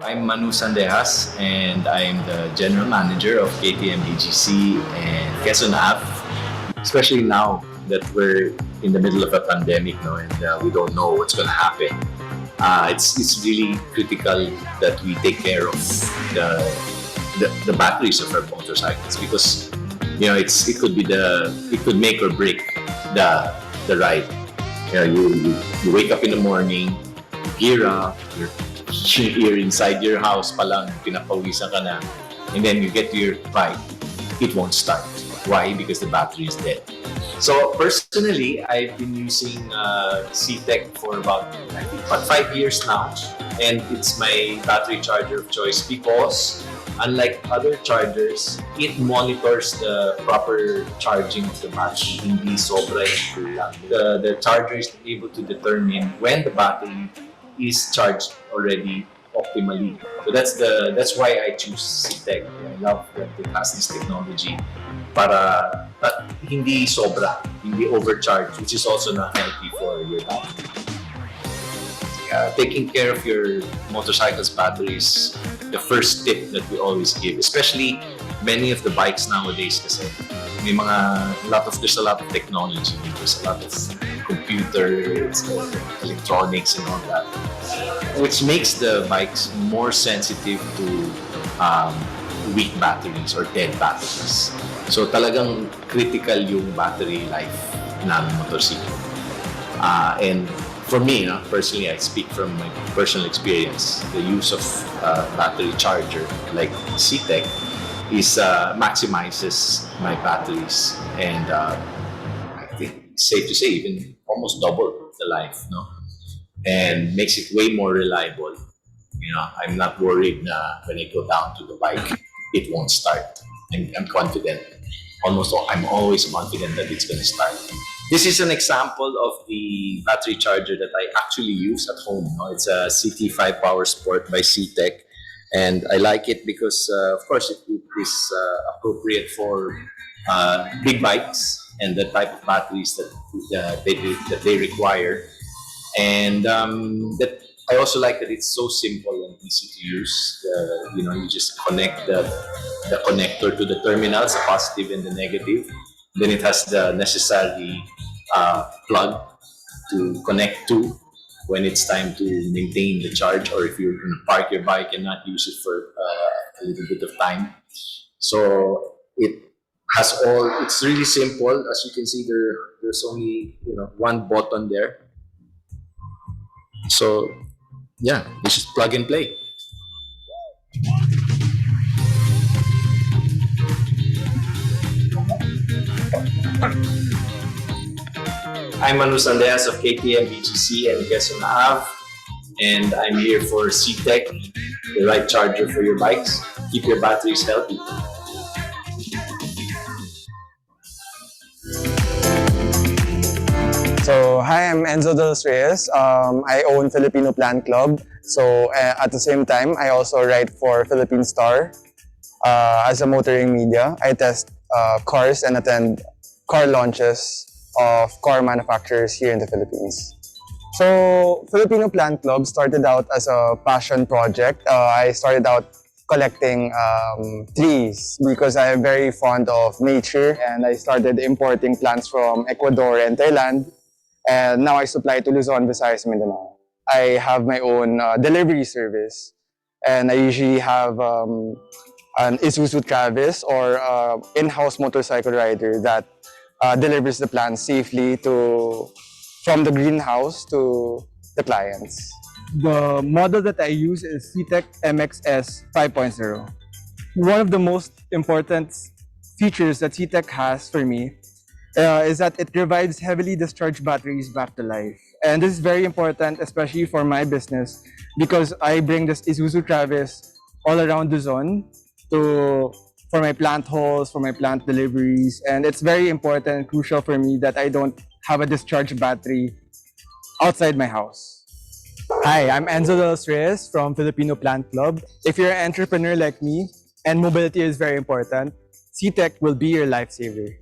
I'm Manu Sandejas, and I'm the General Manager of KTM AGC and Quezon Ave. Especially now that we're in the middle of a pandemic, and we don't know what's going to happen. It's really critical that we take care of the batteries of our motorcycles because it could make or break the ride. You wake up in the morning, gear up, you're inside your house palang, pinapawisan ka na, and then you get to your bike, it won't start. Why? Because the battery is dead. So personally, I've been using CTEK for about 5 years now, and it's my battery charger of choice because unlike other chargers, it monitors the proper charging of the battery. Hindi sobra lang. The charger is able to determine when the battery is charged already optimally. So that's why I choose CTEK. I love that it has this technology para hindi sobra, hindi overcharge, which is also not healthy for your battery. taking care of your motorcycle's batteries, the first tip that we always give, especially many of the bikes nowadays kasi there's a lot of technology, there's a lot of computers, electronics and all that, which makes the bikes more sensitive to weak batteries or dead batteries. So talagang critical yung battery life ng motorsiklo. And for me, personally, I speak from my personal experience. The use of battery charger like CTEK is maximizes my batteries, and I think it's safe to say even almost double the life, and makes it way more reliable. I'm not worried when I go down to the bike, it won't start. I'm confident. I'm always confident that it's going to start. This is an example of the battery charger that I actually use at home. It's a CT5 Power Sport by CTEK, and I like it because, of course, it is appropriate for big bikes and the type of batteries that they require. And that I also like that it's so simple and easy to use. You just connect the connector to the terminals, the positive and the negative. Then it has the necessary plug to connect to when it's time to maintain the charge, or if you're going to park your bike and not use it for a little bit of time. So it has it's really simple. As you can see, there's only one button there. So yeah, it's just plug and play. I'm Manu Sandeas of KTM BGC and Quezon Ave, and I'm here for CTEK, the right charger for your bikes. Keep your batteries healthy. So, hi, I'm Enzo De Los Reyes. I own Filipino Plant Club. So, at the same time, I also write for Philippine Star as a motoring media. I test cars and attend car launches of car manufacturers here in the Philippines. So, Filipino Plant Club started out as a passion project. I started out collecting trees because I am very fond of nature, and I started importing plants from Ecuador and Thailand. And now I supply to Luzon, Visayas, Mindanao. I have my own delivery service, and I usually have an Isuzu Travis or in-house motorcycle rider that delivers the plants safely from the greenhouse to the clients. The model that I use is CTEK MXS 5.0. One of the most important features that CTEK has for me is that it revives heavily discharged batteries back to life. And this is very important, especially for my business, because I bring this Isuzu Travis all around Luzon for my plant hauls, for my plant deliveries. And it's very important and crucial for me that I don't have a discharged battery outside my house. Hi, I'm Enzo De Los Reyes from Filipino Plant Club. If you're an entrepreneur like me and mobility is very important, CTEK will be your lifesaver.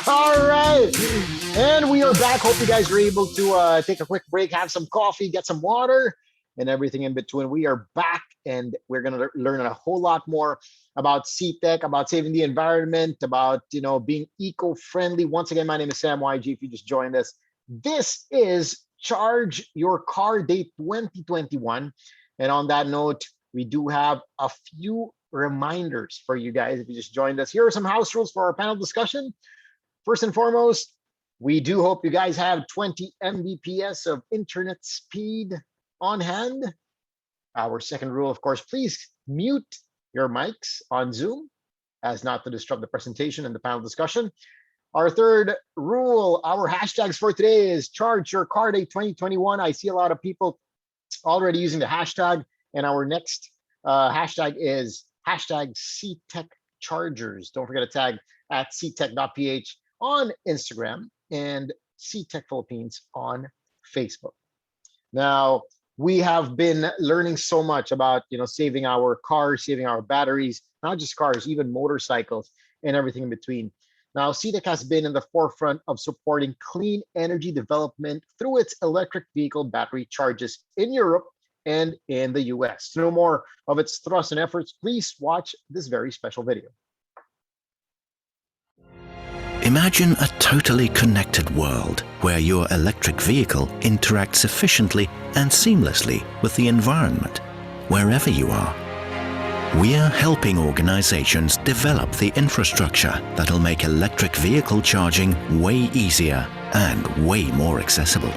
All right. And we we are back. Hope you guys were able to take a quick break, have some coffee, get some water, and everything in between. We are back, and we're going to learn a whole lot more about CTEK, about saving the environment, about being eco-friendly. Once again, my name is Sam YG. If you just joined us, this is Charge Your Car Day 2021. And on that note, we do have a few reminders for you guys if you just joined us. Here are some house rules for our panel discussion. First and foremost, we do hope you guys have 20 Mbps of internet speed on hand. Our second rule, of course, please mute your mics on Zoom as not to disrupt the presentation and the panel discussion. Our third rule, our hashtags for today is Charge Your Car Day 2021. I see a lot of people already using the hashtag, and our next hashtag is hashtag CTEK Chargers. Don't forget to tag at ctek.ph on Instagram and CTEK Philippines on Facebook. Now, we have been learning so much about saving our cars, saving our batteries, not just cars, even motorcycles and everything in between. Now, CTEK has been in the forefront of supporting clean energy development through its electric vehicle battery charges in Europe and in the US. To know more of its thrust and efforts, please watch this very special video. Imagine a totally connected world where your electric vehicle interacts efficiently and seamlessly with the environment, wherever you are. We're helping organizations develop the infrastructure that'll make electric vehicle charging way easier and way more accessible.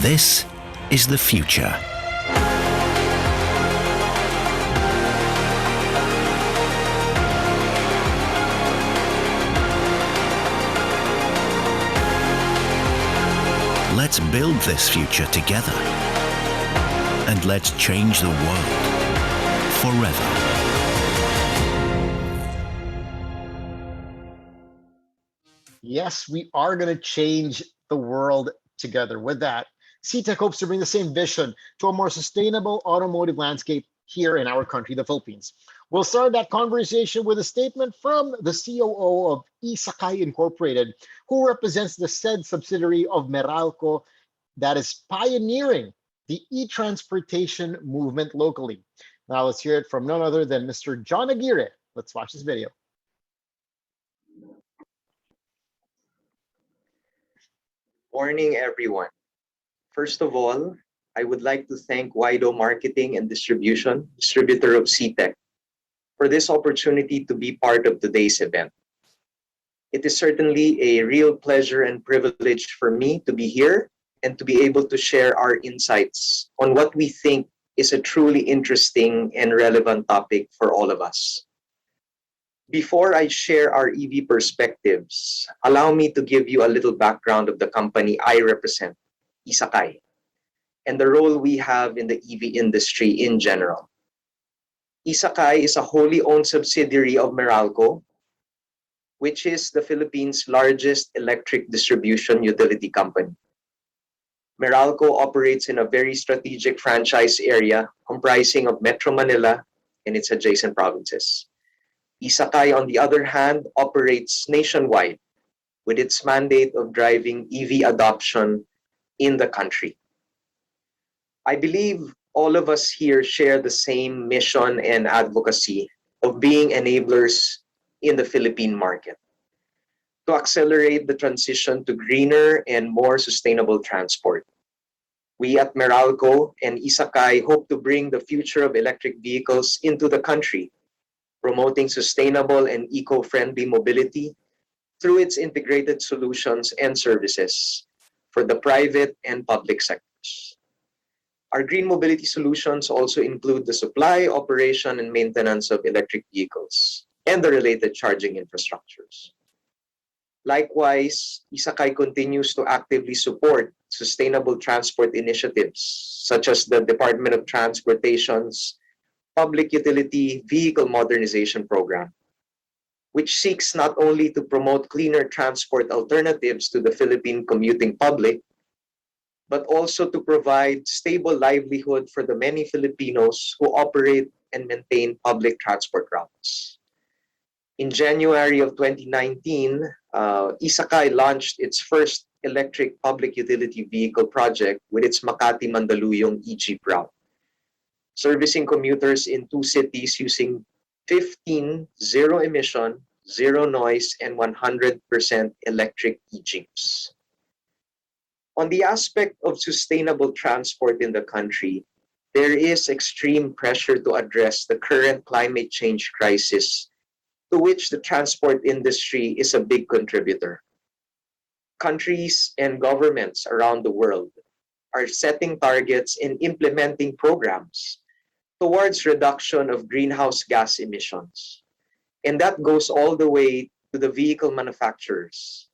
This is the future. Let's build this future together. And let's change the world forever. Yes, we are going to change the world together. With that, CTEK hopes to bring the same vision to a more sustainable automotive landscape here in our country, the Philippines. We'll start that conversation with a statement from the COO of eSakay Incorporated, who represents the said subsidiary of Meralco that is pioneering the e-transportation movement locally. Now let's hear it from none other than Mr. John Aguirre. Let's watch this video. Morning, everyone. First of all, I would like to thank Wido Marketing and Distribution, distributor of CTEK, for this opportunity to be part of today's event. It is certainly a real pleasure and privilege for me to be here and to be able to share our insights on what we think is a truly interesting and relevant topic for all of us. Before I share our EV perspectives, allow me to give you a little background of the company I represent, eSakay, and the role we have in the EV industry in general. eSakay is a wholly owned subsidiary of Meralco, which is the Philippines' largest electric distribution utility company. Meralco operates in a very strategic franchise area comprising of Metro Manila and its adjacent provinces. eSakay, on the other hand, operates nationwide with its mandate of driving EV adoption in the country. I believe all of us here share the same mission and advocacy of being enablers in the Philippine market to accelerate the transition to greener and more sustainable transport. We at Meralco and eSakay hope to bring the future of electric vehicles into the country, promoting sustainable and eco-friendly mobility through its integrated solutions and services for the private and public sectors. Our green mobility solutions also include the supply, operation, and maintenance of electric vehicles and the related charging infrastructures. Likewise, eSakay continues to actively support sustainable transport initiatives such as the Department of Transportation's Public Utility Vehicle Modernization Program, which seeks not only to promote cleaner transport alternatives to the Philippine commuting public, but also to provide stable livelihood for the many Filipinos who operate and maintain public transport routes. In January of 2019, Isakay launched its first electric public utility vehicle project with its Makati-Mandaluyong e-jeep route, servicing commuters in 2 cities using 15 zero-emission, zero-noise, and 100% electric e-jeeps. On the aspect of sustainable transport in the country, there is extreme pressure to address the current climate change crisis, to which the transport industry is a big contributor. Countries and governments around the world are setting targets and implementing programs towards reduction of greenhouse gas emissions. And that goes all the way to the vehicle manufacturers.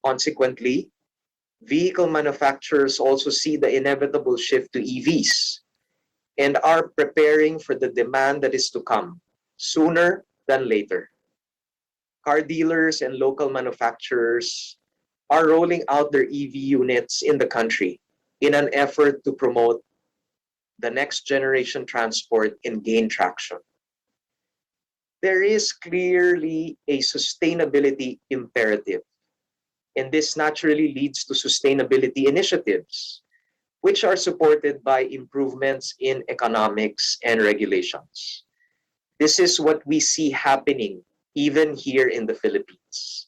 Consequently, vehicle manufacturers also see the inevitable shift to EVs and are preparing for the demand that is to come sooner than later. Car dealers and local manufacturers are rolling out their EV units in the country in an effort to promote the next generation transport and gain traction. There is clearly a sustainability imperative, and this naturally leads to sustainability initiatives, which are supported by improvements in economics and regulations. This is what we see happening even here in the Philippines.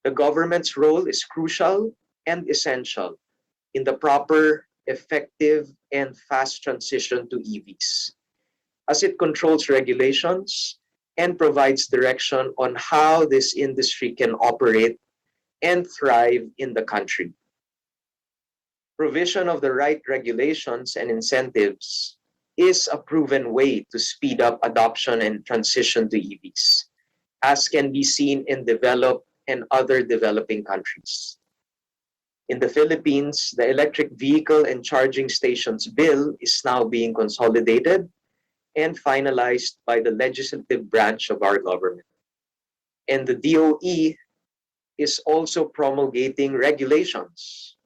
The government's role is crucial and essential in the proper, effective, and fast transition to EVs, as it controls regulations and provides direction on how this industry can operate and thrive in the country. Provision of the right regulations and incentives is a proven way to speed up adoption and transition to EVs, as can be seen in developed and other developing countries. In the Philippines, the Electric Vehicle and Charging Stations Bill is now being consolidated and finalized by the legislative branch of our government. And the DOE is also promulgating regulations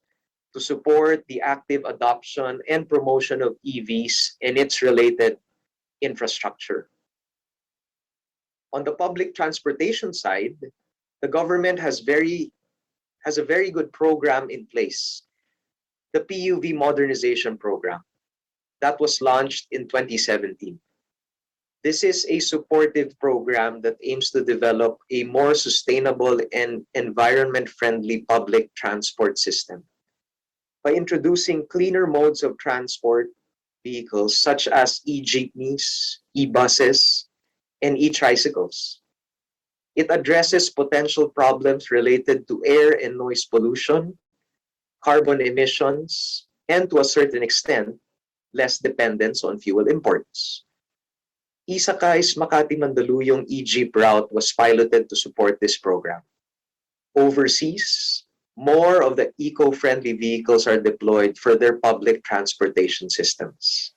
to support the active adoption and promotion of EVs and its related infrastructure. On the public transportation side, the government has a very good program in place, the PUV Modernization Program, that was launched in 2017. This is a supportive program that aims to develop a more sustainable and environment-friendly public transport system by introducing cleaner modes of transport vehicles such as e-jeepneys, e-buses, and e-tricycles. It addresses potential problems related to air and noise pollution, carbon emissions, and to a certain extent, less dependence on fuel imports. Isakay's Makati-Mandaluyong e-jeep route was piloted to support this program. Overseas, more of the eco-friendly vehicles are deployed for their public transportation systems.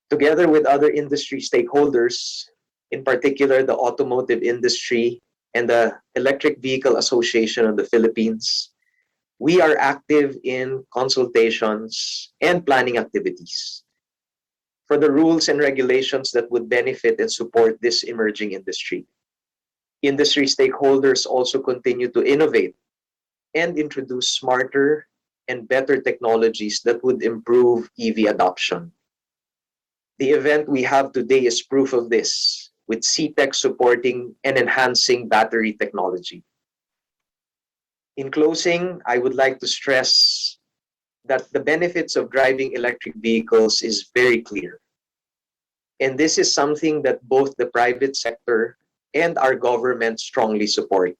Together with other industry stakeholders, in particular the automotive industry and the Electric Vehicle Association of the Philippines, we are active in consultations and planning activities for the rules and regulations that would benefit and support this emerging industry. Industry stakeholders also continue to innovate and introduce smarter and better technologies that would improve EV adoption. The event we have today is proof of this, with CTEK supporting and enhancing battery technology. In closing, I would like to stress that the benefits of driving electric vehicles is very clear. And this is something that both the private sector and our government strongly support.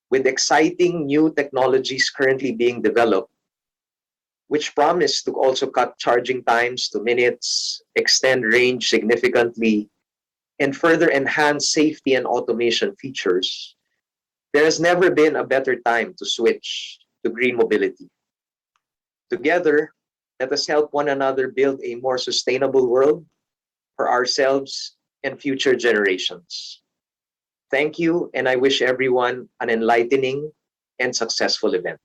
With exciting new technologies currently being developed, which promise to also cut charging times to minutes, extend range significantly, and further enhance safety and automation features, there has never been a better time to switch to green mobility. Together, let us help one another build a more sustainable world for ourselves and future generations. Thank you, and I wish everyone an enlightening and successful event.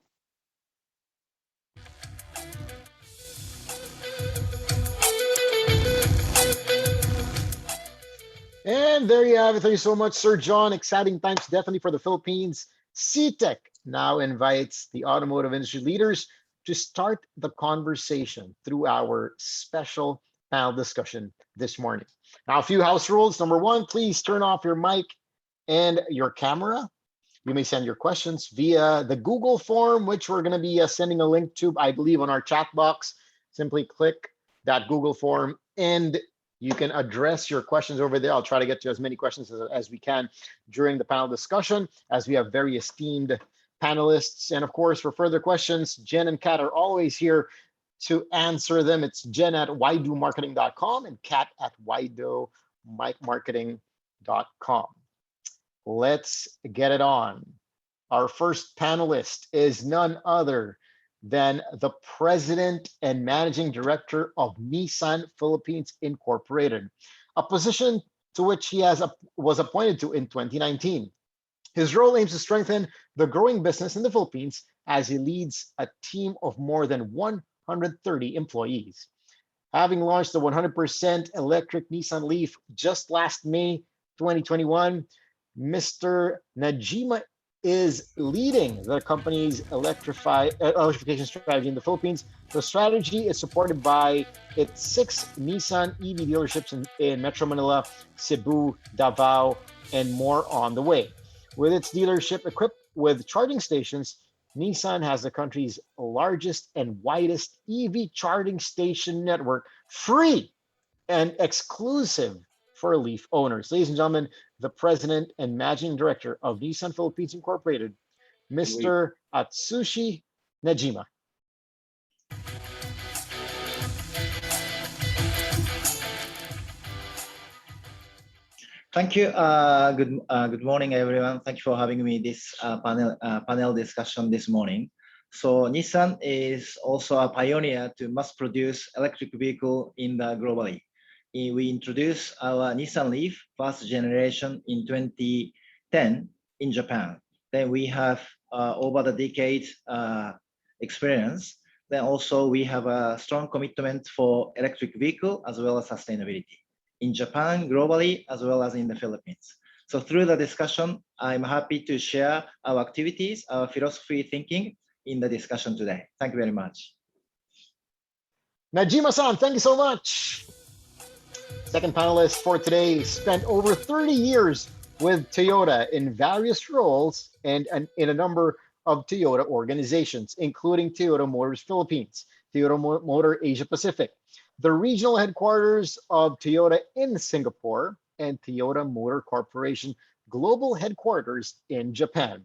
And there you have it. Thank you so much, Sir John. Exciting times definitely for the Philippines. CTEK now invites the automotive industry leaders to start the conversation through our special panel discussion this morning. Now, a few house rules. Number one, please turn off your mic and your camera. You may send your questions via the Google form, which we're going to be sending a link to, I believe, on our chat box. Simply click that Google form and you can address your questions over there. I'll try to get to as many questions as we can during the panel discussion, as we have very esteemed panelists. And of course, for further questions, Jen and Kat are always here to answer them. It's Jen at widomarketing.com and Kat at widomarketing.com. Let's get it on. Our first panelist is none other than the president and managing director of Nissan Philippines Incorporated, a position to which he was appointed to in 2019. His role aims to strengthen the growing business in the Philippines as he leads a team of more than 130 employees. Having launched the 100% electric Nissan Leaf just last May 2021, Mr. Najima is leading the company's electrification strategy in the Philippines. The strategy is supported by its 6 Nissan EV dealerships in Metro Manila, Cebu, Davao, and more on the way. With its dealership equipped with charging stations, Nissan has the country's largest and widest EV charging station network, free and exclusive for Leaf owners. Ladies and gentlemen, the president and managing director of Nissan Philippines Incorporated, Mr. Atsushi Najima. Thank you. Good morning, everyone. Thank you for having me this panel discussion this morning. So Nissan is also a pioneer to mass produce electric vehicle globally. We introduced our Nissan Leaf first generation in 2010 in Japan. Then we have over the decade experience. Then also we have a strong commitment for electric vehicle as well as sustainability in Japan, globally, as well as in the Philippines. So through the discussion, I'm happy to share our activities, our philosophy thinking in the discussion today. Thank you very much. Najima-san, thank you so much. Second panelist for today spent over 30 years with Toyota in various roles and in a number of Toyota organizations, including Toyota Motors Philippines, Toyota Motor Asia Pacific, the regional headquarters of Toyota in Singapore, and Toyota Motor Corporation global headquarters in Japan.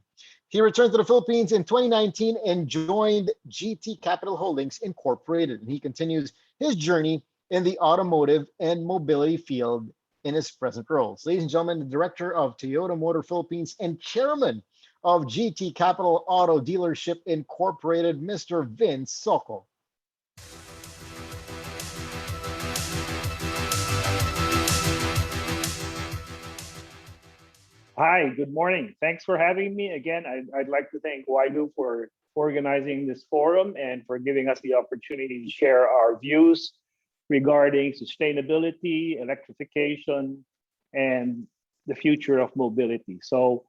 He returned to the Philippines in 2019 and joined GT Capital Holdings Incorporated. And he continues his journey in the automotive and mobility field in his present roles. Ladies and gentlemen, the director of Toyota Motor Philippines and chairman of GT Capital Auto Dealership Incorporated, Mr. Vince Soko. Hi, good morning. Thanks for having me again. I'd like to thank Waidu for organizing this forum and for giving us the opportunity to share our views regarding sustainability, electrification, and the future of mobility. So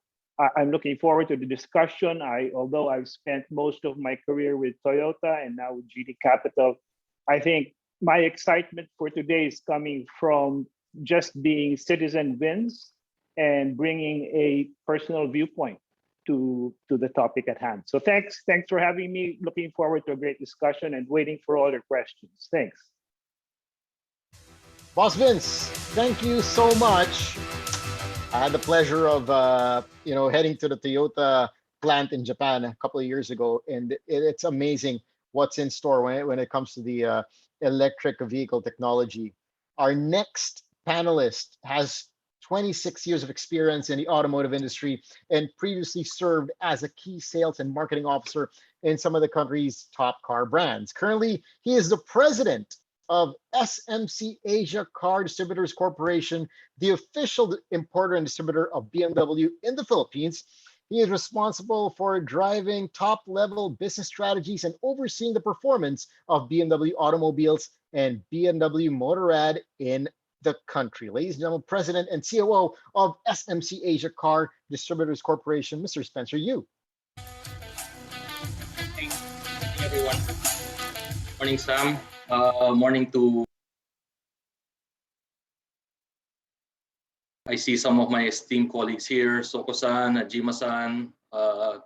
I'm looking forward to the discussion. Although I've spent most of my career with Toyota and now with GT Capital, I think my excitement for today is coming from just being citizen Vince and bringing a personal viewpoint to the topic at hand. So thanks for having me. Looking forward to a great discussion and waiting for all your questions. Thanks. Boss Vince, thank you so much. I had the pleasure of heading to the Toyota plant in Japan a couple of years ago, and it's amazing what's in store when it comes to the electric vehicle technology. Our next panelist has 26 years of experience in the automotive industry and previously served as a key sales and marketing officer in some of the country's top car brands. Currently, he is the president of SMC Asia Car Distributors Corporation, the official importer and distributor of BMW in the Philippines. He is responsible for driving top-level business strategies and overseeing the performance of BMW automobiles and BMW Motorrad in the country. Ladies and gentlemen, President and COO of SMC Asia Car Distributors Corporation, Mr. Spencer Yu. Morning, everyone. Morning, Sam. Morning to. I see some of my esteemed colleagues here, Soko-san, Ajima-san,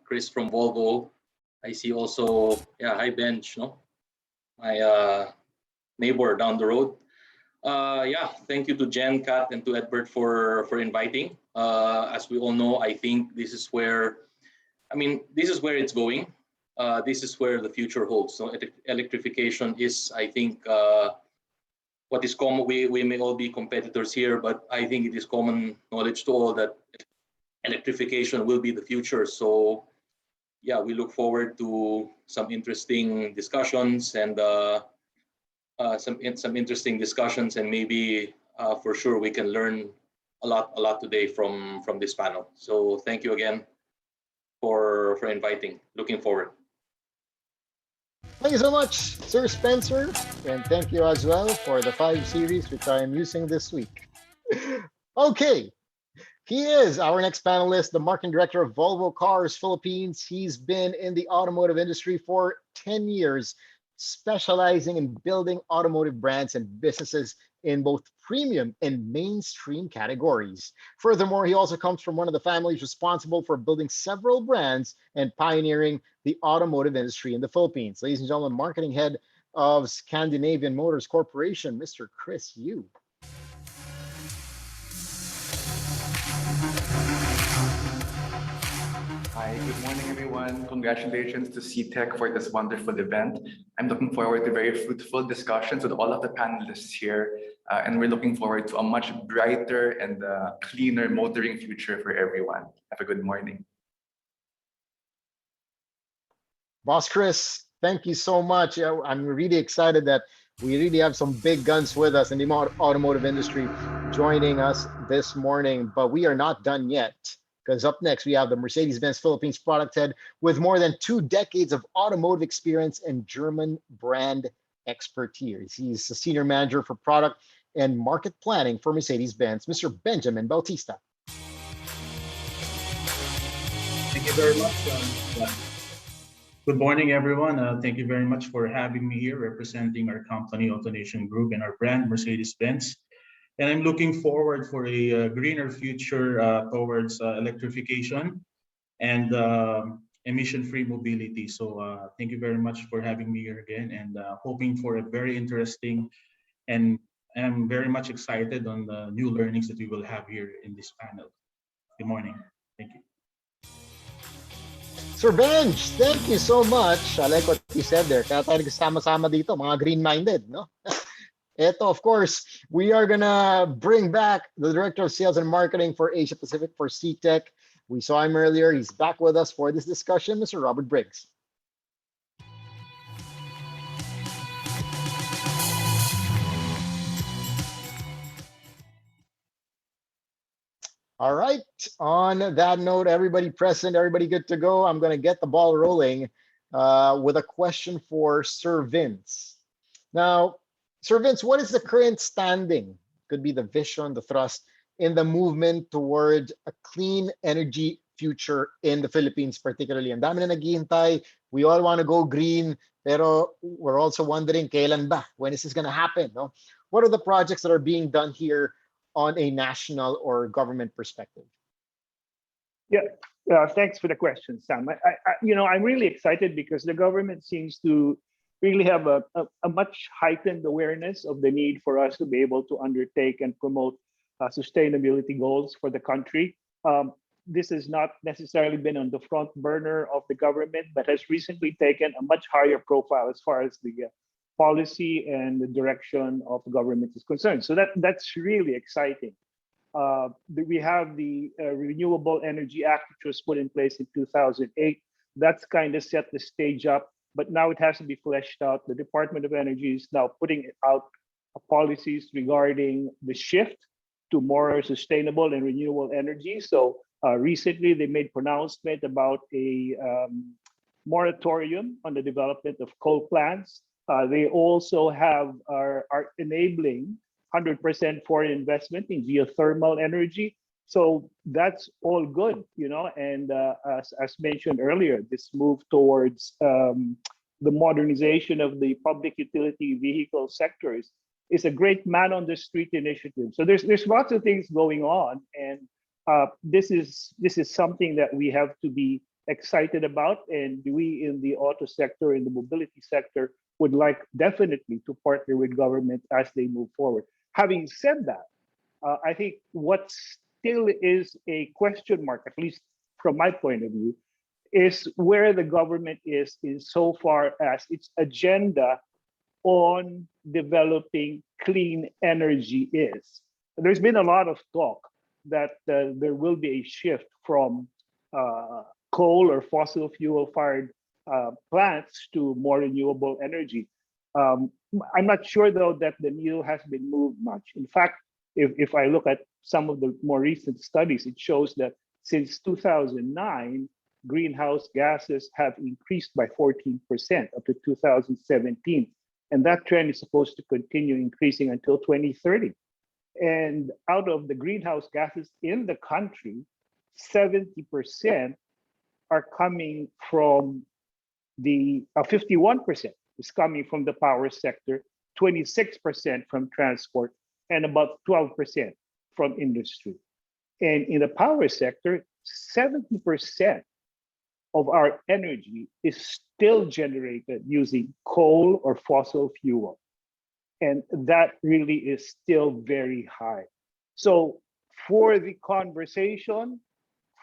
Chris from Volvo. I see also, yeah, hi Bench, no? My neighbor down the road. Yeah, thank you to Jen, Kat, and to Edbert for inviting. As we all know, I think this is where, this is where it's going. This is where the future holds. So electrification is, I think, what is common. We may all be competitors here, but I think it is common knowledge to all that electrification will be the future. So yeah, we look forward to some interesting discussions and some interesting discussions, and maybe for sure we can learn a lot today from this panel. So thank you again for inviting. Looking forward. Thank you so much, Sir Spencer, and thank you as well for the 5 series which I am using this week. Okay, he is our next panelist, the marketing director of Volvo Cars Philippines. He's been in the automotive industry for 10 years, specializing in building automotive brands and businesses in both premium and mainstream categories. Furthermore, he also comes from one of the families responsible for building several brands and pioneering the automotive industry in the Philippines. Ladies and gentlemen, marketing head of Scandinavian Motors Corporation, Mr. Chris Yu. Hi, good morning, everyone. Congratulations to CTEK for this wonderful event. I'm looking forward to very fruitful discussions with all of the panelists here, and we're looking forward to a much brighter and cleaner motoring future for everyone. Have a good morning. Boss Chris, thank you so much. I'm really excited that we really have some big guns with us in the automotive industry joining us this morning, but we are not done yet. Because up next, we have the Mercedes-Benz Philippines product head with more than 2 decades of automotive experience and German brand expertise. He's the senior manager for product and market planning for Mercedes-Benz, Mr. Benjamin Bautista. Thank you very much. Good morning, everyone. Thank you very much for having me here representing our company, AutoNation Group, and our brand, Mercedes-Benz. And I'm looking forward for a greener future towards electrification and emission-free mobility. So thank you very much for having me here again, and hoping for a very interesting, and I'm very much excited on the new learnings that we will have here in this panel. Good morning. Thank you. Sir Benj, thank you so much. I like what you said there. Kaya tayo nagsama-sama dito, mga green-minded, no? Eto, of course, we are gonna bring back the Director of Sales and Marketing for Asia Pacific for CTEK. We saw him earlier. He's back with us for this discussion, Mr. Robert Briggs. All right, on that note, everybody present, everybody good to go. I'm gonna get the ball rolling with a question for Sir Vince. Now, Sir Vince, what is the current standing? Could be the vision, the thrust in the movement toward a clean energy future in the Philippines, particularly. Ang dami na naghihintay. We all want to go green, pero we're also wondering, kailan ba? When is this going to happen? No? What are the projects that are being done here on a national or government perspective? Yeah, thanks for the question, Sam. I'm really excited because the government seems to really have a much heightened awareness of the need for us to be able to undertake and promote sustainability goals for the country. This has not necessarily been on the front burner of the government, but has recently taken a much higher profile as far as the policy and the direction of the government is concerned. So that's really exciting. We have the Renewable Energy Act, which was put in place in 2008. That's kind of set the stage up, but now it has to be fleshed out. The Department of Energy is now putting out policies regarding the shift to more sustainable and renewable energy. So recently they made pronouncement about a moratorium on the development of coal plants. They also are enabling 100% foreign investment in geothermal energy. So that's all good, and as mentioned earlier, this move towards the modernization of the public utility vehicle sectors is a great man on the street initiative. So there's lots of things going on, and this is something that we have to be excited about, and we in the auto sector, in the mobility sector, would like definitely to partner with government as they move forward. Having said that, I think what still is a question mark, at least from my point of view, is where the government is insofar as its agenda on developing clean energy is. There's been a lot of talk that there will be a shift from coal or fossil fuel fired plants to more renewable energy. I'm not sure though that the needle has been moved much. In fact, if I look at some of the more recent studies, it shows that since 2009, greenhouse gases have increased by 14% up to 2017. And that trend is supposed to continue increasing until 2030. And out of the greenhouse gases in the country, 70% are coming from the 51% is coming from the power sector, 26% from transport, and about 12% from industry. And in the power sector, 70% of our energy is still generated using coal or fossil fuel. And that really is still very high. So for the conversation,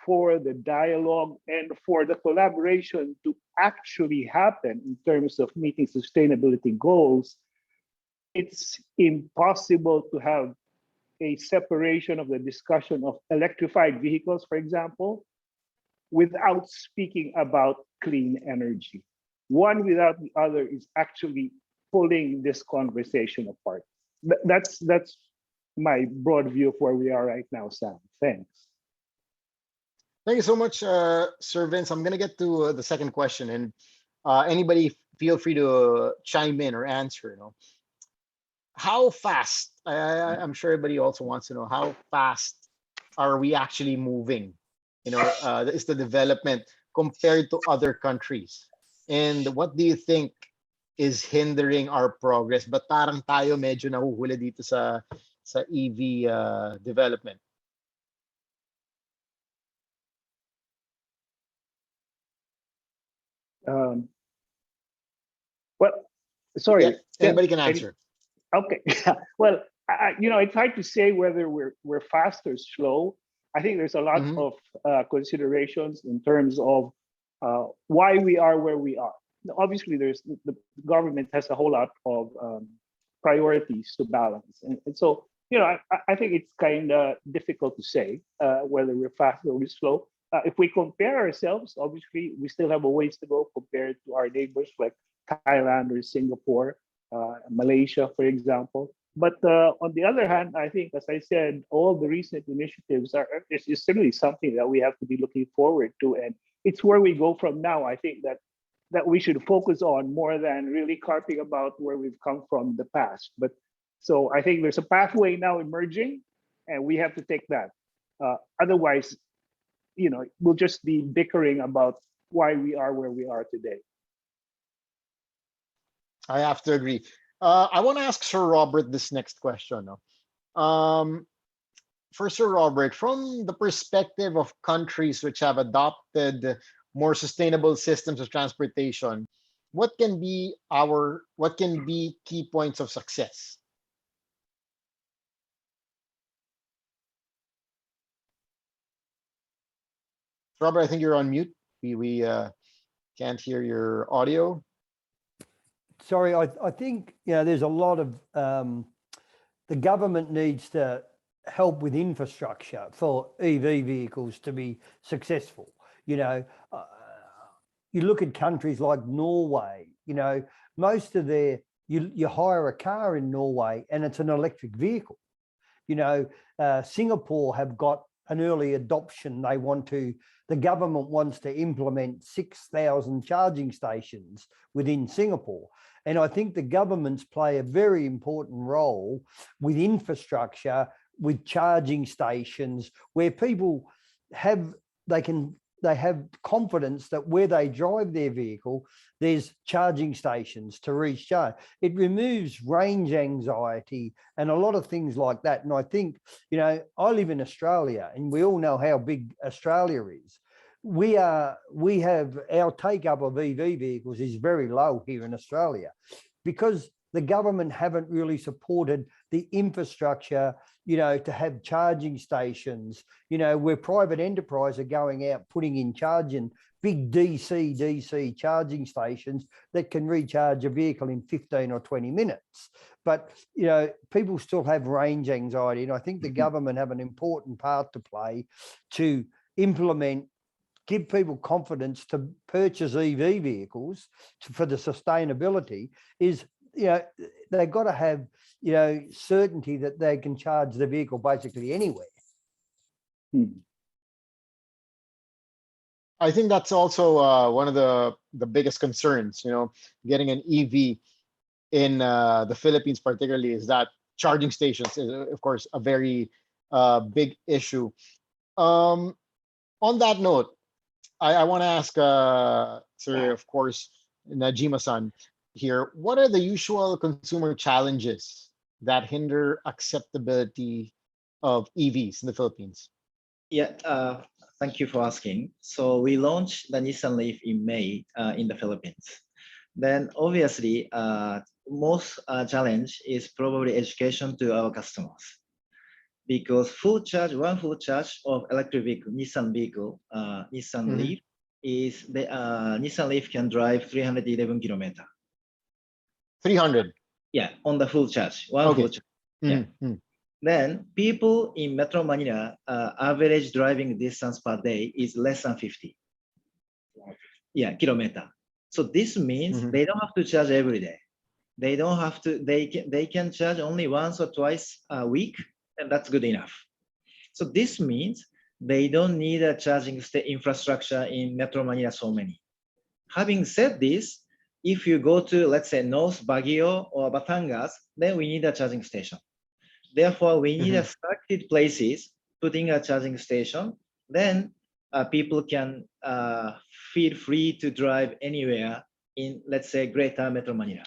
for the dialogue, and for the collaboration to actually happen in terms of meeting sustainability goals, it's impossible to have a separation of the discussion of electrified vehicles, for example, without speaking about clean energy. One without the other is actually pulling this conversation apart. That's my broad view of where we are right now, Sam. Thanks. Thank you so much, Sir Vince. I'm going to get to the second question, and anybody feel free to chime in or answer. How fast, I'm sure everybody also wants to know, how fast are we actually moving? Is the development compared to other countries? And what do you think is hindering our progress? But parang tayo medyo nahuhuli dito sa EV development. Well, sorry. Yeah, anybody can answer. Okay. Well, it's hard to say whether we're fast or slow. I think there's a lot of considerations in terms of why we are where we are. Obviously, the government has a whole lot of priorities to balance, and so I think it's kind of difficult to say whether we're fast or we're slow. If we compare ourselves, obviously, we still have a ways to go compared to our neighbors like Thailand or Singapore, Malaysia, for example. But on the other hand, I think, as I said, all the recent initiatives is certainly something that we have to be looking forward to, and it's where we go from now. I think that we should focus on more than really carping about where we've come from in the past. But so I think there's a pathway now emerging, and we have to take that. Otherwise, we'll just be bickering about why we are where we are today. I have to agree. I want to ask Sir Robert this next question. For Sir Robert, from the perspective of countries which have adopted more sustainable systems of transportation, what can be key points of success? Robert, I think you're on mute. We can't hear your audio. Sorry, I think there's a lot of the government needs to help with infrastructure for EV vehicles to be successful. You look at countries like Norway. Most of you hire a car in Norway and it's an electric vehicle. Singapore have got an early adoption. The government wants to implement 6,000 charging stations within Singapore. And I think the governments play a very important role with infrastructure, with charging stations, where people they have confidence that where they drive their vehicle, there's charging stations to recharge. It removes range anxiety and a lot of things like that. And I think, you know, I live in Australia and we all know how big Australia is. We have our take up of EV vehicles is very low here in Australia because the government haven't really supported the infrastructure, you know, to have charging stations, you know, where private enterprise are going out, putting in charging big DC charging stations that can recharge a vehicle in 15 or 20 minutes. But, you know, people still have range anxiety. And I think the government have an important part to play to implement, give people confidence to purchase EV vehicles for the sustainability is, you know, they've got to have, you know, certainty that they can charge the vehicle basically anywhere. I think that's also one of the biggest concerns, you know, getting an EV in the Philippines particularly, is that charging stations is, of course, a very big issue. On that note, I want to ask, sir, of course, Najima-san here, what are the usual consumer challenges that hinder acceptability of EVs in the Philippines? Yeah, thank you for asking. So we launched the Nissan Leaf in May in the Philippines. Then obviously, most challenge is probably education to our customers. Because one full charge of electric vehicle, Nissan Leaf, is the Nissan Leaf can drive 311 kilometers. 300? Yeah, on the full charge, full charge. Yeah. Then people in Metro Manila, average driving distance per day is less than 50. Yeah, kilometer. So this means they don't have to charge every day. They don't have to, they can charge only once or twice a week, and that's good enough. So this means they don't need a charging infrastructure in Metro Manila so many. Having said this, if you go to, let's say, North Baguio or Batangas, then we need a charging station. Therefore, we need a selected places putting a charging station. Then people can feel free to drive anywhere in, let's say, Greater Metro Manila.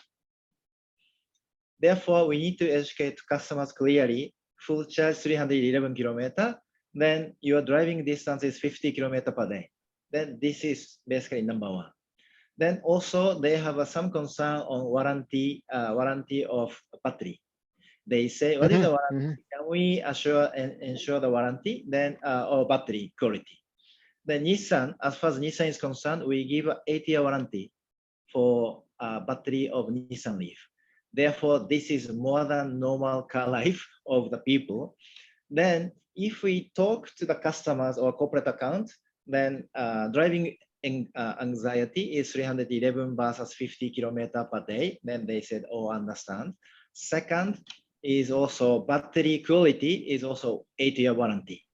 Therefore, we need to educate customers clearly. Full charge 311 kilometers, then your driving distance is 50 kilometers per day. Then this is basically number one. Then also they have some concern on warranty of battery. They say, what is the warranty? Can we ensure the warranty? Then or battery quality. Then Nissan, as far as Nissan is concerned, we give an 8-year warranty for battery of Nissan Leaf. Therefore, this is more than normal car life of the people. Then if we talk to the customers or corporate account, then driving anxiety is 311 versus 50 kilometers per day. Then they said, oh, understand. Second is also battery quality is also 8-year warranty.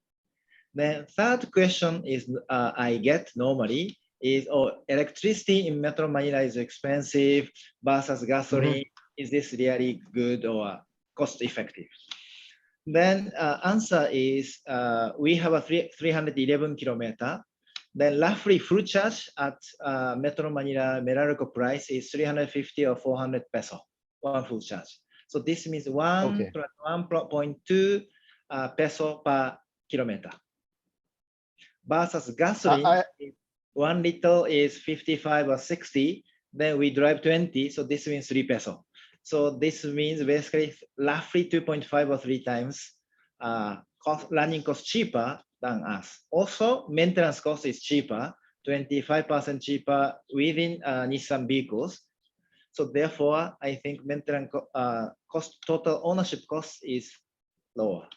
Then third question is I get normally is, oh, electricity in Metro Manila is expensive versus gasoline. Is this really good or cost effective? Then answer is we have a 311 kilometers. Then roughly full charge at Metro Manila Meralco price is 350 or 400 peso, one full charge. So this means 1.2 peso per kilometer. Versus gasoline, 1 liter is 55 or 60. Then we drive 20, so this means 3 peso. So this means basically roughly 2.5 or 3 times running cost cheaper than us. Also, maintenance cost is cheaper, 25% cheaper within Nissan vehicles. So therefore, I think maintenance cost, total ownership cost is lower.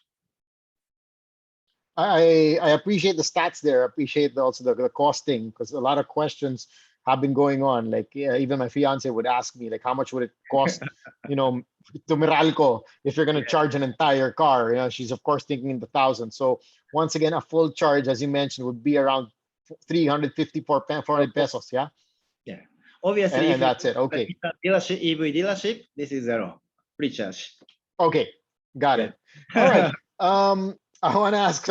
I appreciate the stats there. I appreciate also the costing, because a lot of questions have been going on. Like even my fiance would ask me, like, how much would it cost, you know, to Meralco if you're going to charge an entire car? You know, she's of course thinking in the thousands. So once again, a full charge, as you mentioned, would be around 354 400 pesos. Yeah. Yeah. Obviously, And if that's you it. Okay. dealership, EV dealership, this is zero free charge. Okay. Got it. All right. I want to ask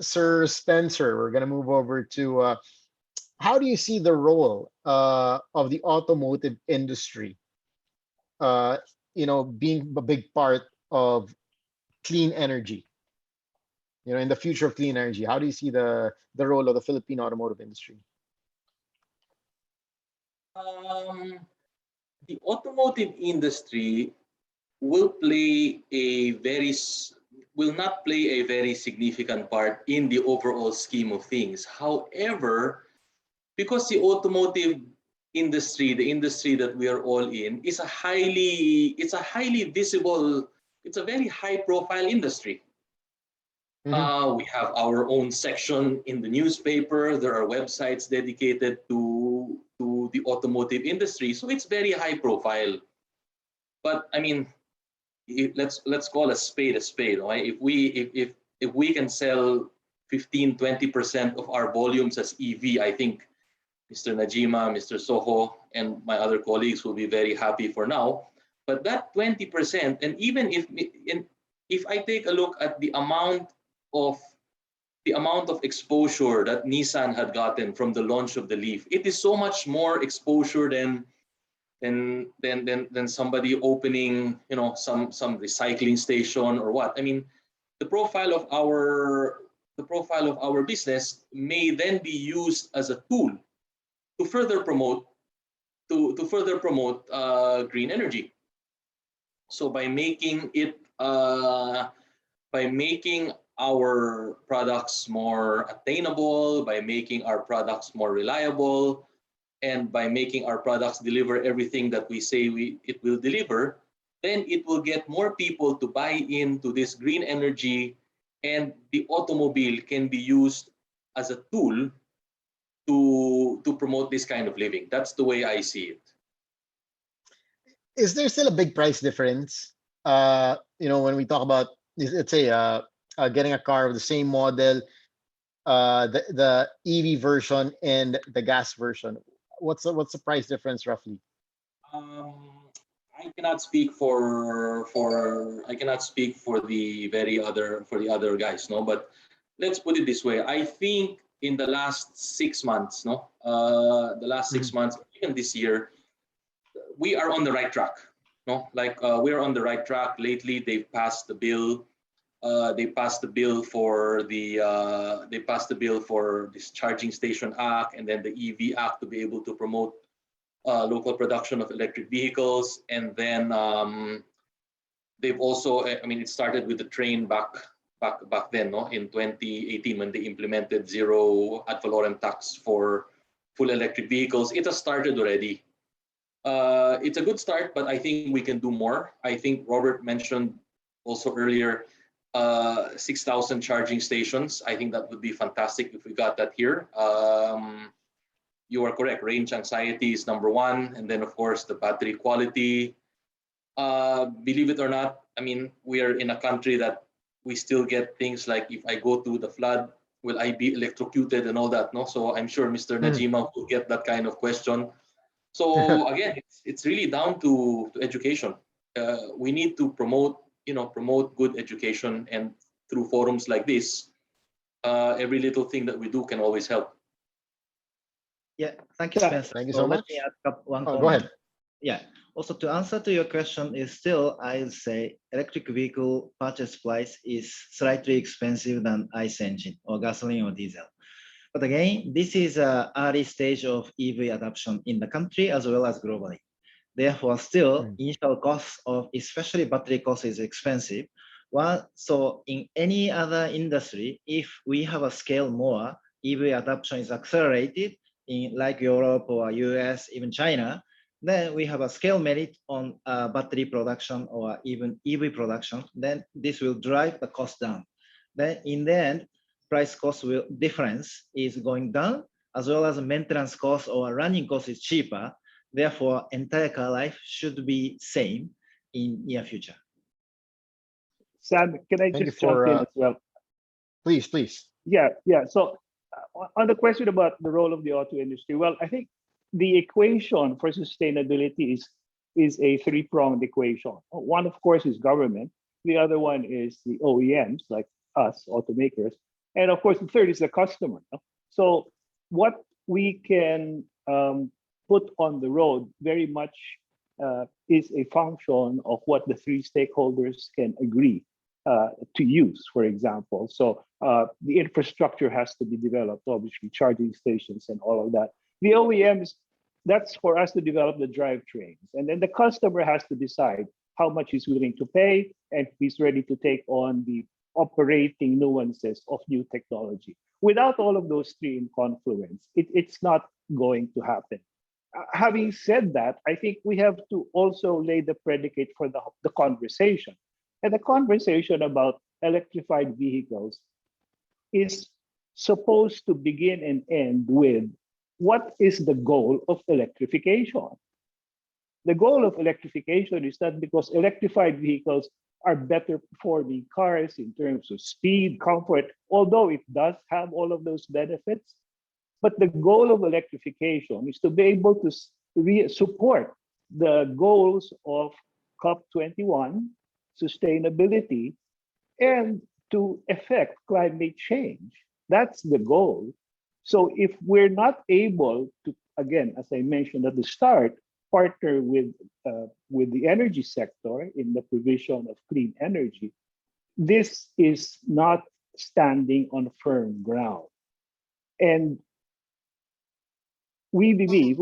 Sir Spencer. We're gonna move over to how do you see the role of the automotive industry? Being a big part of clean energy. In the future of clean energy, how do you see the role of the Philippine automotive industry? The automotive industry will play a very will not play a very significant part in the overall scheme of things. However, because the automotive industry, the industry that we are all in, is a highly visible, it's a very high profile industry. We have our own section in the newspaper. There are websites dedicated to the automotive industry, so it's very high profile. But I mean, let's call a spade, right? If we can sell 15-20% of our volumes as EV, I think Mr. Najima, Mr. Soho, and my other colleagues will be very happy for now. But that 20%, and even if I take a look at the amount of exposure that Nissan had gotten from the launch of the Leaf, it is so much more exposure than somebody opening, some recycling station or what. I mean, the profile of our business may then be used as a tool to further promote green energy. So by making our products more attainable, by making our products more reliable, and by making our products deliver everything that we say it will deliver, then it will get more people to buy into this green energy, and the automobile can be used as a tool to promote this kind of living. That's the way I see it. Is there still a big price difference? When we talk about, let's say, getting a car of the same model, the EV version and the gas version, what's the price difference roughly? I cannot speak for the other guys, no. But let's put it this way: I think in the last 6 months, even this year, we are on the right track. No, like we're on the right track. Lately, they've passed the bill. They passed the bill for this Charging Station Act, and then the EV Act to be able to promote local production of electric vehicles. And then they've also, I mean, it started with the train back then, no, in 2018 when they implemented zero ad valorem tax for full electric vehicles. It has started already. It's a good start, but I think we can do more. I think Robert mentioned also earlier 6,000 charging stations. I think that would be fantastic if we got that here. You are correct. Range anxiety is number one, and then of course the battery quality. Believe it or not, I mean, we are in a country that we still get things like, if I go to the flood, will I be electrocuted and all that? No, so I'm sure Mr. Najima will get that kind of question. So again, it's really down to education. We need to promote good education, and through forums like this, every little thing that we do can always help. Yeah, thank you, Spencer. Thank you so much. Let me add one comment. Go ahead. Yeah. Also, to answer to your question, is still I'll say electric vehicle purchase price is slightly expensive than ICE engine or gasoline or diesel. But again, this is an early stage of EV adoption in the country as well as globally. Therefore, still initial cost of especially battery cost is expensive. So in any other industry, if we have a scale more, EV adoption is accelerated in like Europe or US, even China, then we have a scale merit on battery production or even EV production, then this will drive the cost down. Then in the end, price cost difference is going down, as well as maintenance cost or running cost is cheaper. Therefore, entire car life should be same in near future. Sam, can I just jump in as well? Please. Yeah. So on the question about the role of the auto industry, well, I think the equation for sustainability is a three-pronged equation. One, of course, is government. The other one is the OEMs, like us, automakers. And of course, the third is the customer. So what we can put on the road very much is a function of what the three stakeholders can agree to use, for example. So the infrastructure has to be developed, obviously, charging stations and all of that. The OEMs, that's for us to develop the drivetrains. And then the customer has to decide how much he's willing to pay and if he's ready to take on the operating nuances of new technology. Without all of those three in confluence, it's not going to happen. Having said that, I think we have to also lay the predicate for the conversation. And the conversation about electrified vehicles is supposed to begin and end with what is the goal of electrification? The goal of electrification is not because electrified vehicles are better performing cars in terms of speed, comfort, although it does have all of those benefits. But the goal of electrification is to be able to support the goals of COP21, sustainability, and to affect climate change. That's the goal. So if we're not able to, again, as I mentioned at the start, partner with the energy sector in the provision of clean energy, this is not standing on firm ground. And we believe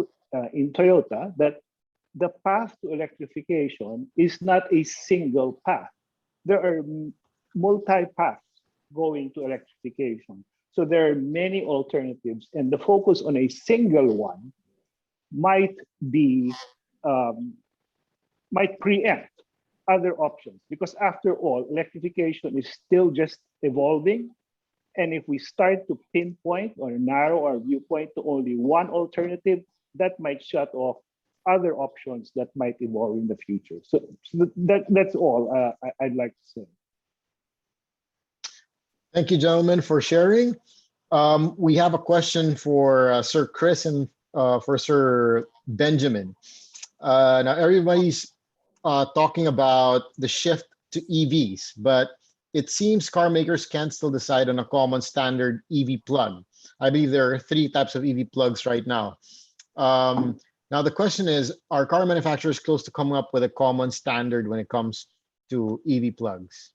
in Toyota that the path to electrification is not a single path. There are multi-paths going to electrification. So there are many alternatives, and the focus on a single one might preempt other options, because after all, electrification is still just evolving. And if we start to pinpoint or narrow our viewpoint to only one alternative, that might shut off other options that might evolve in the future. So that's all I'd like to say. Thank you, gentlemen, for sharing. We have a question for Sir Chris and for Sir Benjamin. Now, everybody's talking about the shift to EVs, but it seems car makers can't still decide on a common standard EV plug. I believe there are 3 types of EV plugs right now. Now, the question is, are car manufacturers close to coming up with a common standard when it comes to EV plugs?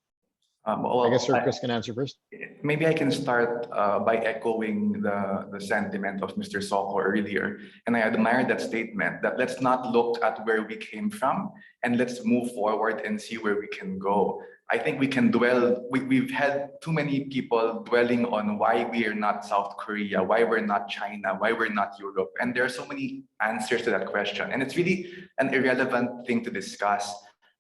I guess Sir Chris can answer first. Maybe I can start by echoing the sentiment of Mr. Soko earlier. And I admire that statement that let's not look at where we came from and let's move forward and see where we can go. I think we can dwell, we've had too many people dwelling on why we are not South Korea, why we're not China, why we're not Europe. And there are so many answers to that question. And it's really an irrelevant thing to discuss.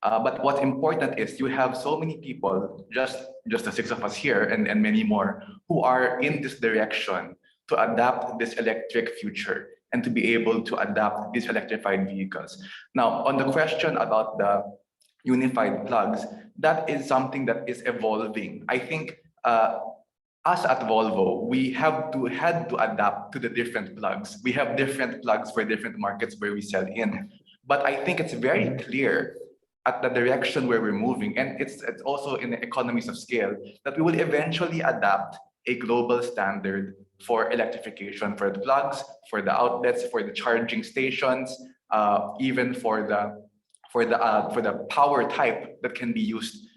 But what's important is you have so many people, just the 6 of us here and many more, who are in this direction to adapt this electric future and to be able to adapt these electrified vehicles. Now, on the question about the unified plugs, that is something that is evolving. I think us at Volvo, we had to adapt to the different plugs. We have different plugs for different markets where we sell in. But I think it's very clear at the direction where we're moving, and it's also in the economies of scale, that we will eventually adapt a global standard for electrification, for the plugs, for the outlets, for the charging stations, even for the power type that can be used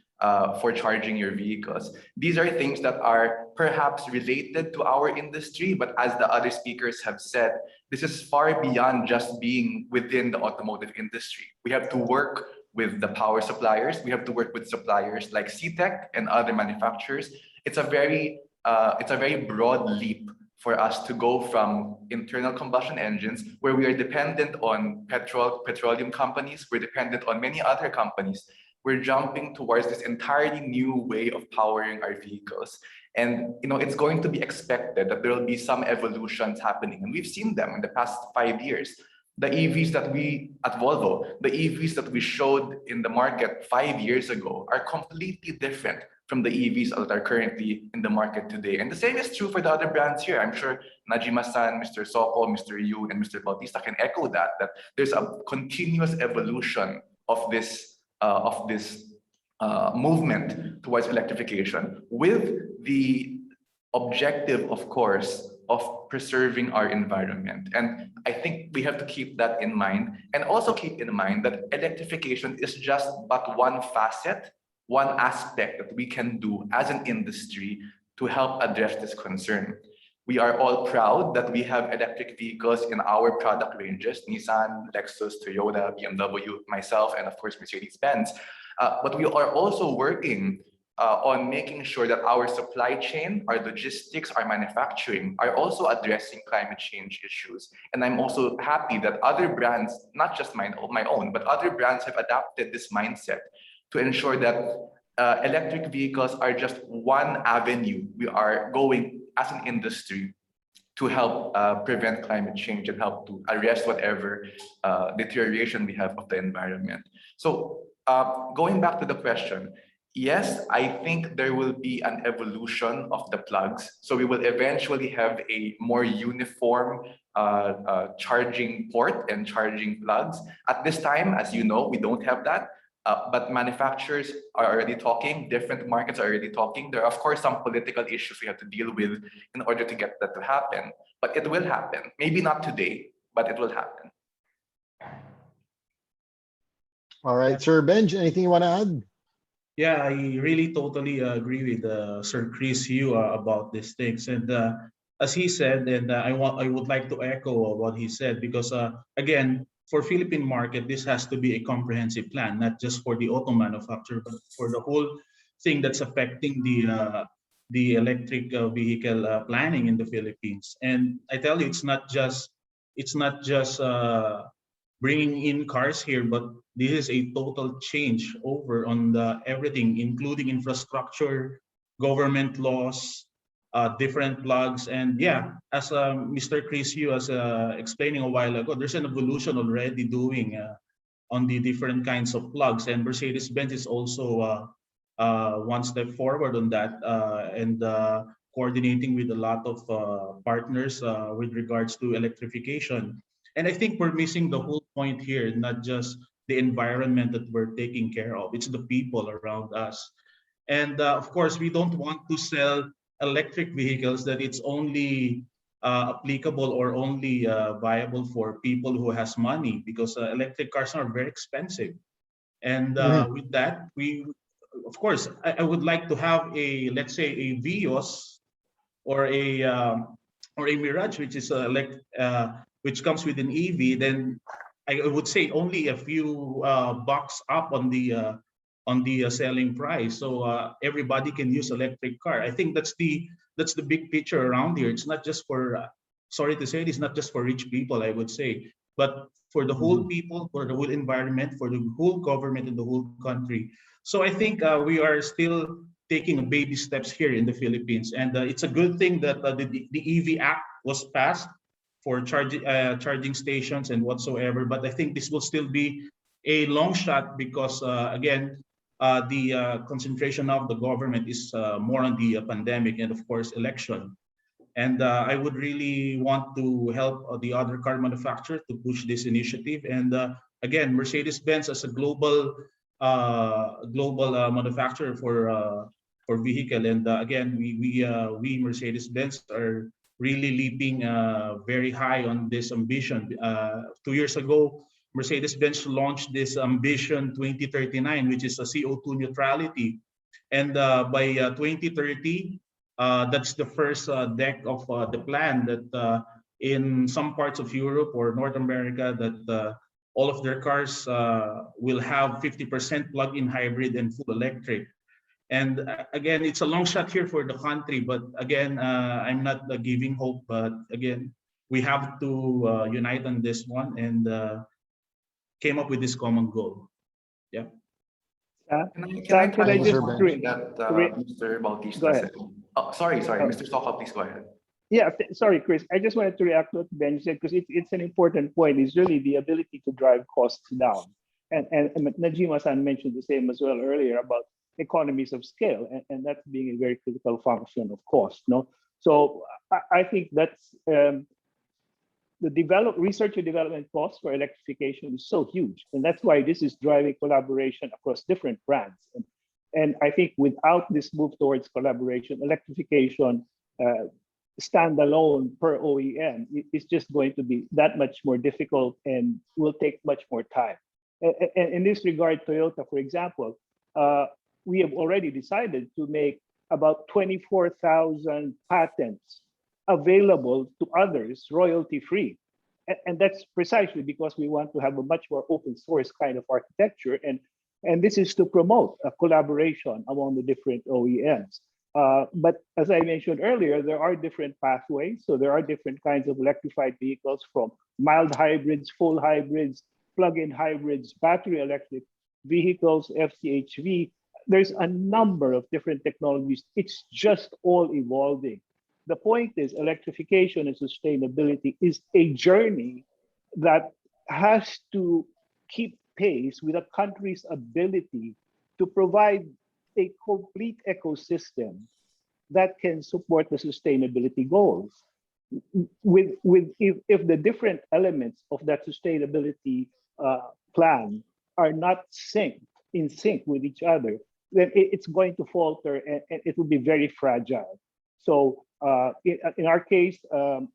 for charging your vehicles. These are things that are perhaps related to our industry, but as the other speakers have said, this is far beyond just being within the automotive industry. We have to work with the power suppliers. We have to work with suppliers like CTEK and other manufacturers. It's a very broad leap for us to go from internal combustion engines, where we are dependent on petroleum companies, we're dependent on many other companies. We're jumping towards this entirely new way of powering our vehicles. And it's going to be expected that there will be some evolutions happening. And we've seen them in the past 5 years. The EVs that we at Volvo, the EVs that we showed in the market 5 years ago are completely different from the EVs that are currently in the market today. And the same is true for the other brands here. I'm sure Najima-san, Mr. Soko, Mr. Yu, and Mr. Bautista can echo that there's a continuous evolution of this movement towards electrification, with the objective, of course, of preserving our environment. And I think we have to keep that in mind, and also keep in mind that electrification is just but one facet, one aspect that we can do as an industry to help address this concern. We are all proud that we have electric vehicles in our product ranges: Nissan, Lexus, Toyota, BMW, myself, and of course Mercedes-Benz. But we are also working on making sure that our supply chain, our logistics, our manufacturing are also addressing climate change issues. And I'm also happy that other brands, not just my own, but other brands have adopted this mindset to ensure that electric vehicles are just one avenue we are going as an industry to help prevent climate change and help to arrest whatever deterioration we have of the environment. So going back to the question, yes, I think there will be an evolution of the plugs. So we will eventually have a more uniform charging port and charging plugs. At this time, as you know, we don't have that. But manufacturers are already talking, different markets are already talking. There are, of course, some political issues we have to deal with in order to get that to happen. But it will happen. Maybe not today, but it will happen. All right, Sir Benj, anything you want to add? Yeah, I really totally agree with Sir Chris Yu about these things. And as he said, and I would like to echo what he said, because again, for Philippine market, this has to be a comprehensive plan, not just for the auto manufacturer, but for the whole thing that's affecting the electric vehicle planning in the Philippines. And I tell you, it's not just bringing in cars here, but this is a total change over on everything, including infrastructure, government laws, different plugs. And yeah, as Mr. Chris Yu was explaining a while ago, there's an evolution already doing on the different kinds of plugs. And Mercedes-Benz is also one step forward on that, and coordinating with a lot of partners with regards to electrification. And I think we're missing the whole point here, not just the environment that we're taking care of, it's the people around us. And of course, we don't want to sell electric vehicles that it's only applicable or only viable for people who has money, because electric cars are very expensive. And with that, of course, I would like to have let's say a Vios or a Mirage, which is which comes with an EV. Then I would say only a few bucks up on the selling price, so everybody can use electric car. I think that's the big picture around here. It's not just for sorry to say, it's not just for rich people, I would say, but for the whole people, for the whole environment, for the whole government and the whole country. So I think we are still taking baby steps here in the Philippines, and it's a good thing that the EV Act was passed for charging stations and whatsoever. But I think this will still be a long shot, because again, the concentration of the government is more on the pandemic and of course election. And I would really want to help the other car manufacturer to push this initiative. And again, Mercedes-Benz as a global manufacturer for vehicle, and again, we Mercedes-Benz are really leaping very high on this ambition. 2 years ago, Mercedes-Benz launched this Ambition 2039, which is a CO2 neutrality. And by 2030, that's the first deck of the plan that in some parts of Europe or North America, that all of their cars will have 50% plug-in hybrid and full electric. And again, it's a long shot here for the country, but again, I'm not giving hope, but again, we have to unite on this one, and came up with this common goal. Yeah. Can I just that Mr. Bautista said? Oh, sorry, Mr. Sokol, please go ahead. Yeah, sorry, Chris. I just wanted to react to what Ben said, because it's an important point. It's really the ability to drive costs down. And Najima-san mentioned the same as well earlier about economies of scale, and that's being a very critical function of cost. No, so I think that's the research and development cost for electrification is so huge, and that's why this is driving collaboration across different brands. And I think without this move towards collaboration, electrification standalone per OEM is just going to be that much more difficult and will take much more time. And in this regard, Toyota, for example, we have already decided to make about 24,000 patents available to others royalty-free. And that's precisely because we want to have a much more open source kind of architecture. And this is to promote a collaboration among the different OEMs. But as I mentioned earlier, there are different pathways. So there are different kinds of electrified vehicles, from mild hybrids, full hybrids, plug-in hybrids, battery electric vehicles, FCHV. There's a number of different technologies. It's just all evolving. The point is, electrification and sustainability is a journey that has to keep pace with a country's ability to provide a complete ecosystem that can support the sustainability goals. If the different elements of that sustainability plan are not in sync with each other, then it's going to falter and it will be very fragile. So in our case,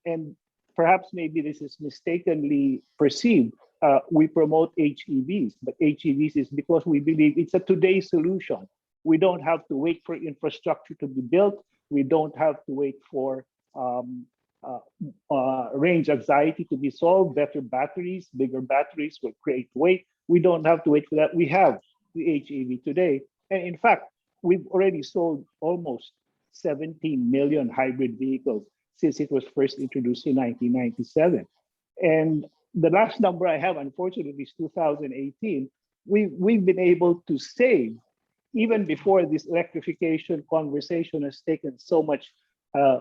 and perhaps maybe this is mistakenly perceived, we promote HEVs, but HEVs is because we believe it's a today solution. We don't have to wait for infrastructure to be built. We don't have to wait for range anxiety to be solved. Better batteries, bigger batteries will create weight. We don't have to wait for that. We have the HEV today. And in fact, we've already sold almost 17 million hybrid vehicles since it was first introduced in 1997. And the last number I have, unfortunately, is 2018. We've been able to save, even before this electrification conversation has taken so much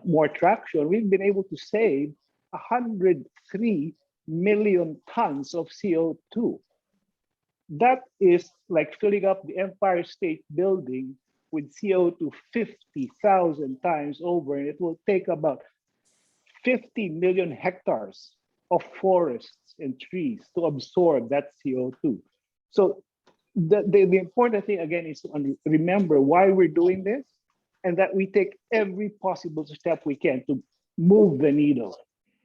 more traction, we've been able to save 103 million tons of CO2. That is like filling up the Empire State Building with CO2 50,000 times over, and it will take about 50 million hectares of forests and trees to absorb that CO2. So the important thing, again, is to remember why we're doing this, and that we take every possible step we can to move the needle.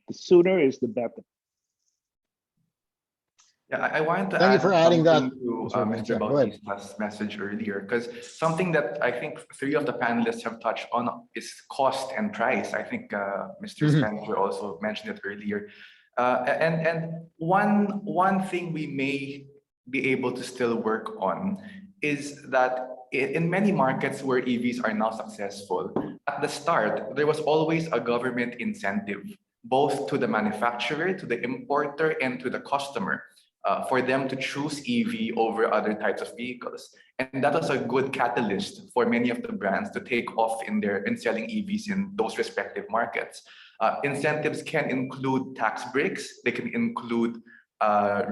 The sooner is the better. Yeah, I wanted to Thank you add for adding that. to Mr. Bautista's message earlier, because something that I think three of the panelists have touched on is cost and price. I think Mr. Spencer also mentioned it earlier. And one thing we may be able to still work on is that in many markets where EVs are now successful, at the start, there was always a government incentive, both to the manufacturer, to the importer, and to the customer, for them to choose EV over other types of vehicles. And that was a good catalyst for many of the brands to take off in selling EVs in those respective markets. Incentives can include tax breaks. They can include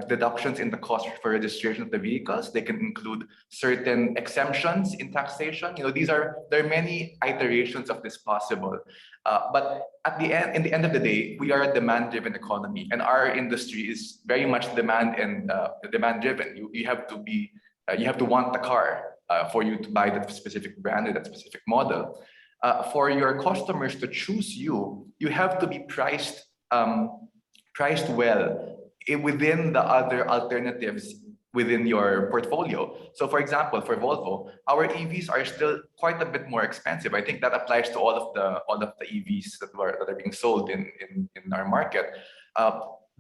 deductions in the cost for registration of the vehicles. They can include certain exemptions in taxation. You know, there are many iterations of this possible. But in the end of the day, we are a demand-driven economy, and our industry is very much demand-driven. You have to want the car for you to buy that specific brand or that specific model. For your customers to choose you have to be priced well within the other alternatives within your portfolio. So for example, for Volvo, our EVs are still quite a bit more expensive. I think that applies to all of the EVs that are being sold in our market.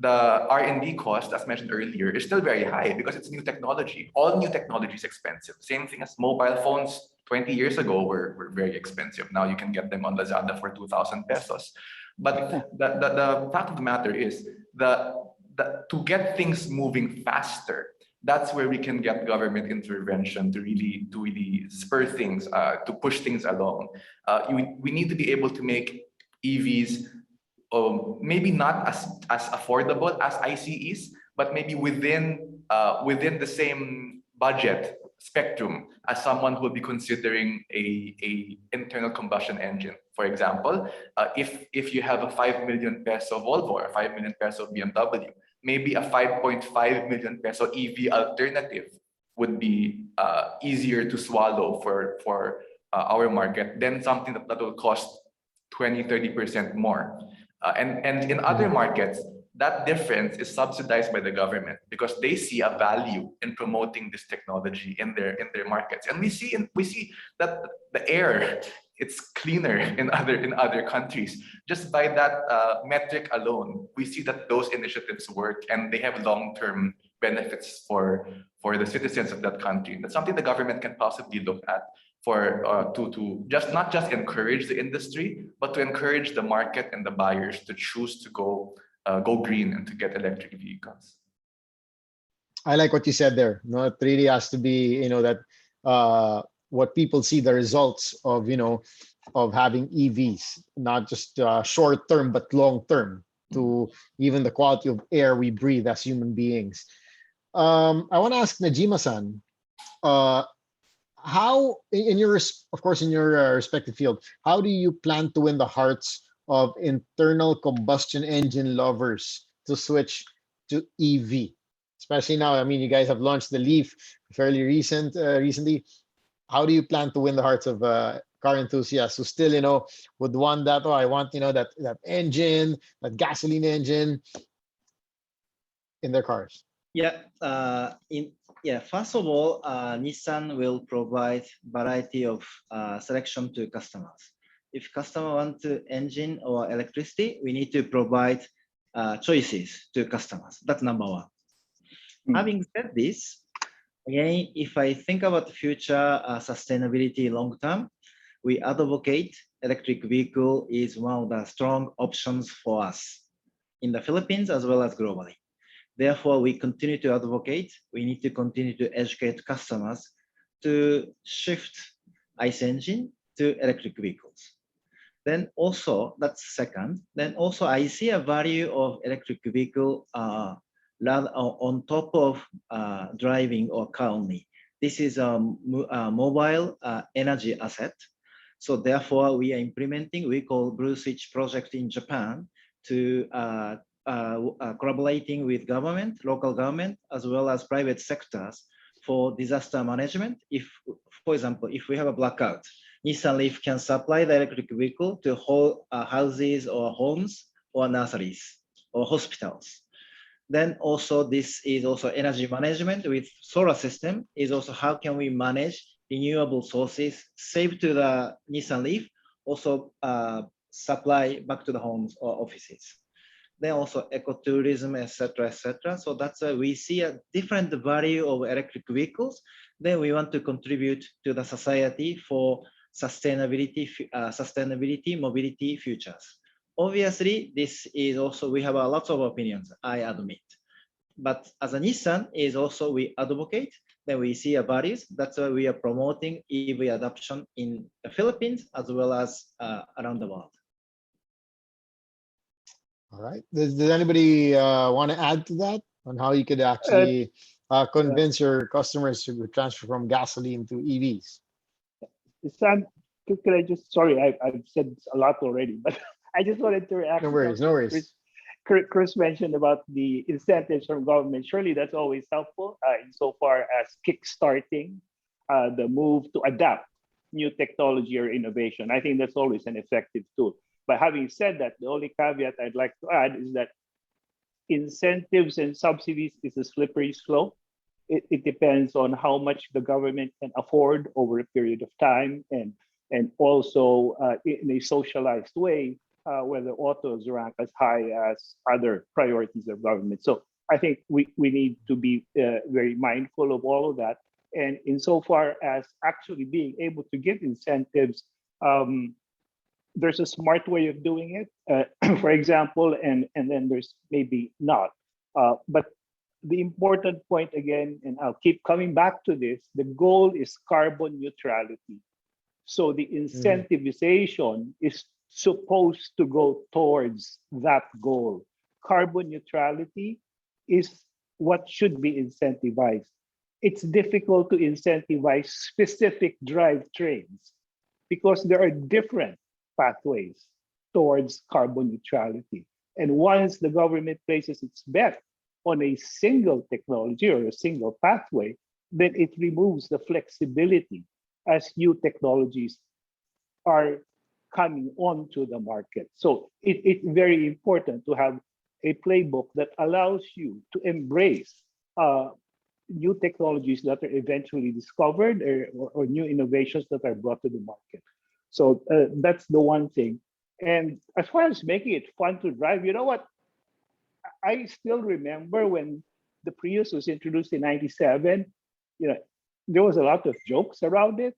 The R&D cost, as mentioned earlier, is still very high because it's new technology. All new technology is expensive. Same thing as mobile phones 20 years ago were very expensive. Now you can get them on Lazada for 2,000 pesos. But the fact of the matter is to get things moving faster, that's where we can get government intervention to really spur things, to push things along. We need to be able to make EVs maybe not as affordable as ICEs, but maybe within the same budget spectrum as someone who will be considering a internal combustion engine. For example, if you have a 5 million peso Volvo or 5 million peso BMW, maybe a 5.5 million peso EV alternative would be easier to swallow for our market than something that will cost 20-30% more. And in other markets, that difference is subsidized by the government because they see a value in promoting this technology in their markets. And we see that the air, it's cleaner in other countries. Just by that metric alone, we see that those initiatives work and they have long-term benefits for the citizens of that country. That's something the government can possibly look at for to just not just encourage the industry, but to encourage the market and the buyers to choose to go green and to get electric vehicles. I like what you said there. No, it really has to be, that what people see the results of, of having EVs, not just short term, but long term to even the quality of air we breathe as human beings. I want to ask Najima-san, how, of course, in your respective field, how do you plan to win the hearts of internal combustion engine lovers to switch to EV? Especially now, I mean, you guys have launched the Leaf fairly recently. How do you plan to win the hearts of car enthusiasts who still, would want that, I want, that engine, that gasoline engine in their cars? First of all, Nissan will provide variety of selection to customers. If customer want engine or electricity, we need to provide choices to customers. That's number one. Having said this, again, if I think about the future sustainability long term, we advocate electric vehicle is one of the strong options for us in the Philippines as well as globally. Therefore, we continue to advocate. We need to continue to educate customers to shift ICE engine to electric vehicles. Then also, that's second. Then also, I see a value of electric vehicle rather on top of driving or car only. This is a mobile energy asset. So therefore, we are implementing, we call Blue Switch project in Japan to collaborating with government, local government, as well as private sectors for disaster management. If, for example, if we have a blackout, Nissan Leaf can supply the electric vehicle to whole houses or homes or nurseries or hospitals. Then also this is also energy management with solar system is also how can we manage renewable sources, save to the Nissan Leaf, also supply back to the homes or offices. Then also ecotourism, etc., etc. So that's why we see a different value of electric vehicles. Then we want to contribute to the society for sustainability, mobility futures. Obviously, this is also, we have a lot of opinions, I admit. But as a Nissan is also, we advocate, then we see a values. That's why we are promoting EV adoption in the Philippines as well as around the world. All right. Does anybody want to add to that on how you could actually convince your customers to transfer from gasoline to EVs? Sam, could I just, sorry, I've said a lot already, but I just wanted to react. No worries, no worries. Chris mentioned about the incentives from government. Surely that's always helpful insofar as kickstarting the move to adapt new technology or innovation. I think that's always an effective tool. But having said that, the only caveat I'd like to add is that incentives and subsidies is a slippery slope. It depends on how much the government can afford over a period of time and also in a socialized way, whether autos rank as high as other priorities of government. So I think we need to be very mindful of all of that. And insofar as actually being able to give incentives, there's a smart way of doing it, for example, and then there's maybe not. But the important point again, and I'll keep coming back to this, the goal is carbon neutrality. So the incentivization is supposed to go towards that goal. Carbon neutrality is what should be incentivized. it's difficult to incentivize specific drivetrains because there are different pathways towards carbon neutrality. And once the government places its bet on a single technology or a single pathway, then it removes the flexibility as new technologies are coming onto the market. So it's very important to have a playbook that allows you to embrace new technologies that are eventually discovered or new innovations that are brought to the market. So that's the one thing. And as far as making it fun to drive, you know what? I still remember when the Prius was introduced in '97. You know, there was a lot of jokes around it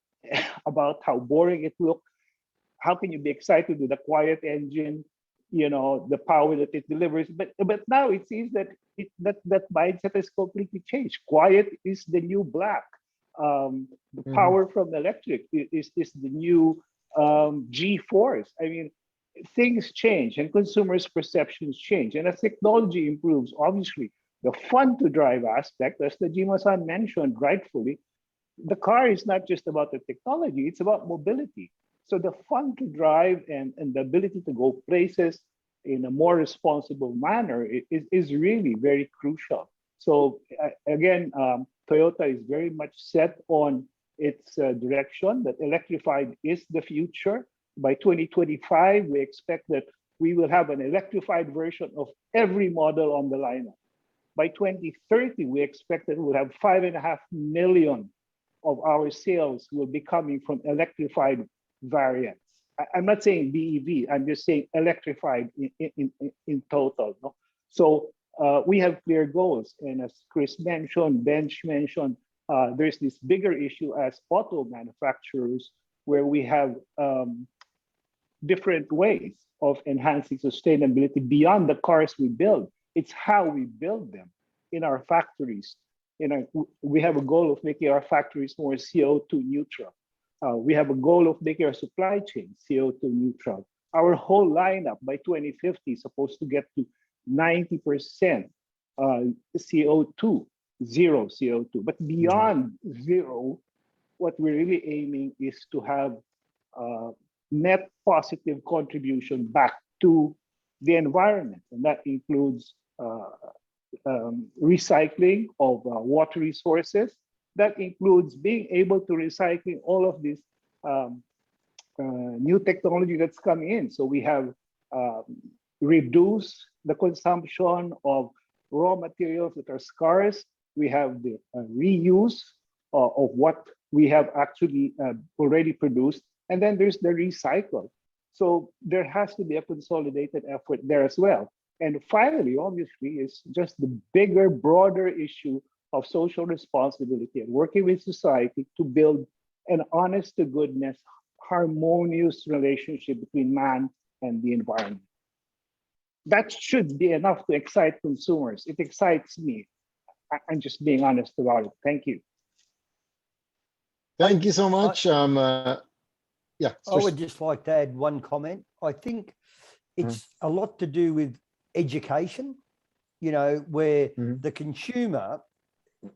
about how boring it looked. How can you be excited with a quiet engine? You know, the power that it delivers. But now it seems that that mindset has completely changed. Quiet is the new black. The power from electric is the new G-force. I mean, things change and consumers' perceptions change. And as technology improves, obviously, the fun to drive aspect, as the Jima-san mentioned rightfully, the car is not just about the technology, it's about mobility. So the fun to drive and the ability to go places in a more responsible manner is really very crucial. So again, Toyota is very much set on its direction that electrified is the future. By 2025, we expect that we will have an electrified version of every model on the lineup. By 2030, we expect that we'll have 5.5 million of our sales will be coming from electrified variants. I'm not saying BEV, I'm just saying electrified in total. No? So we have clear goals. And as Chris mentioned, Bench mentioned, there's this bigger issue as auto manufacturers where we have different ways of enhancing sustainability beyond the cars we build. It's how we build them in our factories. You know, we have a goal of making our factories more CO2 neutral. We have a goal of making our supply chain CO2 neutral. Our whole lineup by 2050 is supposed to get to 90% CO2, zero CO2. But beyond zero, what we're really aiming is to have net positive contribution back to the environment. And that includes recycling of water resources. That includes being able to recycle all of this new technology that's coming in. So we have reduced the consumption of raw materials that are scarce. We have the reuse of what we have actually already produced. And then there's the recycle. So there has to be a consolidated effort there as well. And finally, obviously, is just the bigger, broader issue of social responsibility and working with society to build an honest to goodness, harmonious relationship between man and the environment. That should be enough to excite consumers. It excites me. I'm just being honest about it. Thank you. Thank you so much. Yeah. I would just like to add one comment. I think it's a lot to do with education, you know, where the consumer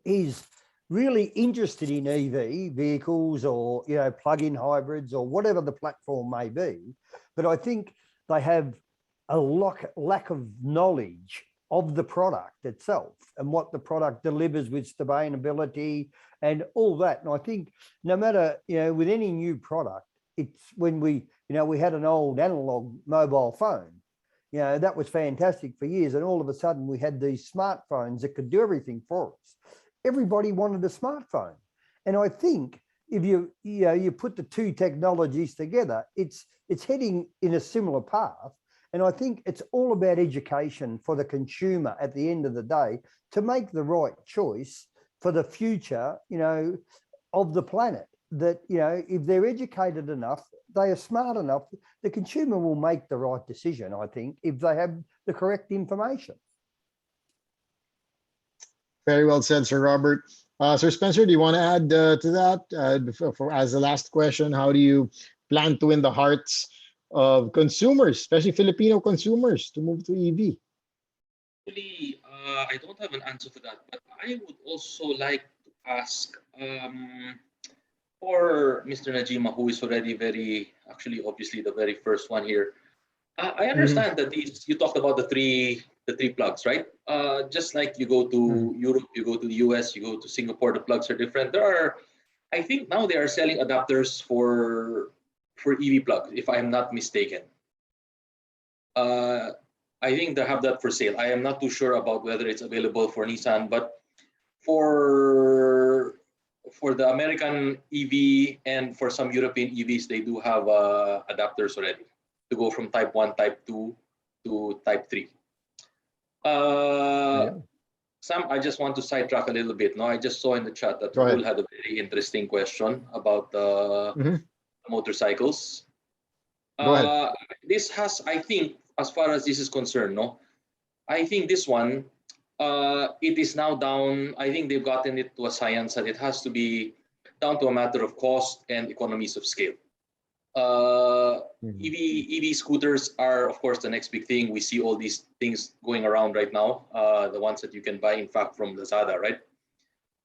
is really interested in EV vehicles or, you know, plug-in hybrids or whatever the platform may be. But I think they have a lack of knowledge of the product itself and what the product delivers with sustainability and all that. And I think no matter, you know, with any new product, it's when we, you know, we had an old analog mobile phone, you know, that was fantastic for years. And all of a sudden we had these smartphones that could do everything for us. Everybody wanted a smartphone. And I think if you put the two technologies together, it's heading in a similar path. And I think it's all about education for the consumer at the end of the day to make the right choice for the future, you know, of the planet. That, you know, if they're educated enough, they are smart enough, the consumer will make the right decision, I think, if they have the correct information. Very well said, Sir Robert. Sir Spencer, do you want to add to that? As the last question, how do you plan to win the hearts of consumers, especially Filipino consumers, to move to EV? Actually, I don't have an answer to that, but I would also like to ask for Mr. Najima, who is already actually obviously the very first one here. I understand that you talked about the three plugs, right? Just like you go to Europe, you go to the US, you go to Singapore, the plugs are different. I think now they are selling adapters for EV plugs, if I am not mistaken. I think they have that for sale. I am not too sure about whether it's available for Nissan, but for the American EV and for some European EVs, they do have adapters already to go from type 1, type 2 to type 3. Sam, I just want to sidetrack a little bit. No, I just saw in the chat that Rahul had a very interesting question about the motorcycles. Go ahead. This has, I think, as far as this is concerned, no, I think this one, it is now down. I think they've gotten it to a science that it has to be down to a matter of cost and economies of scale. EV scooters are, of course, the next big thing. We see all these things going around right now, the ones that you can buy, in fact, from Lazada, right?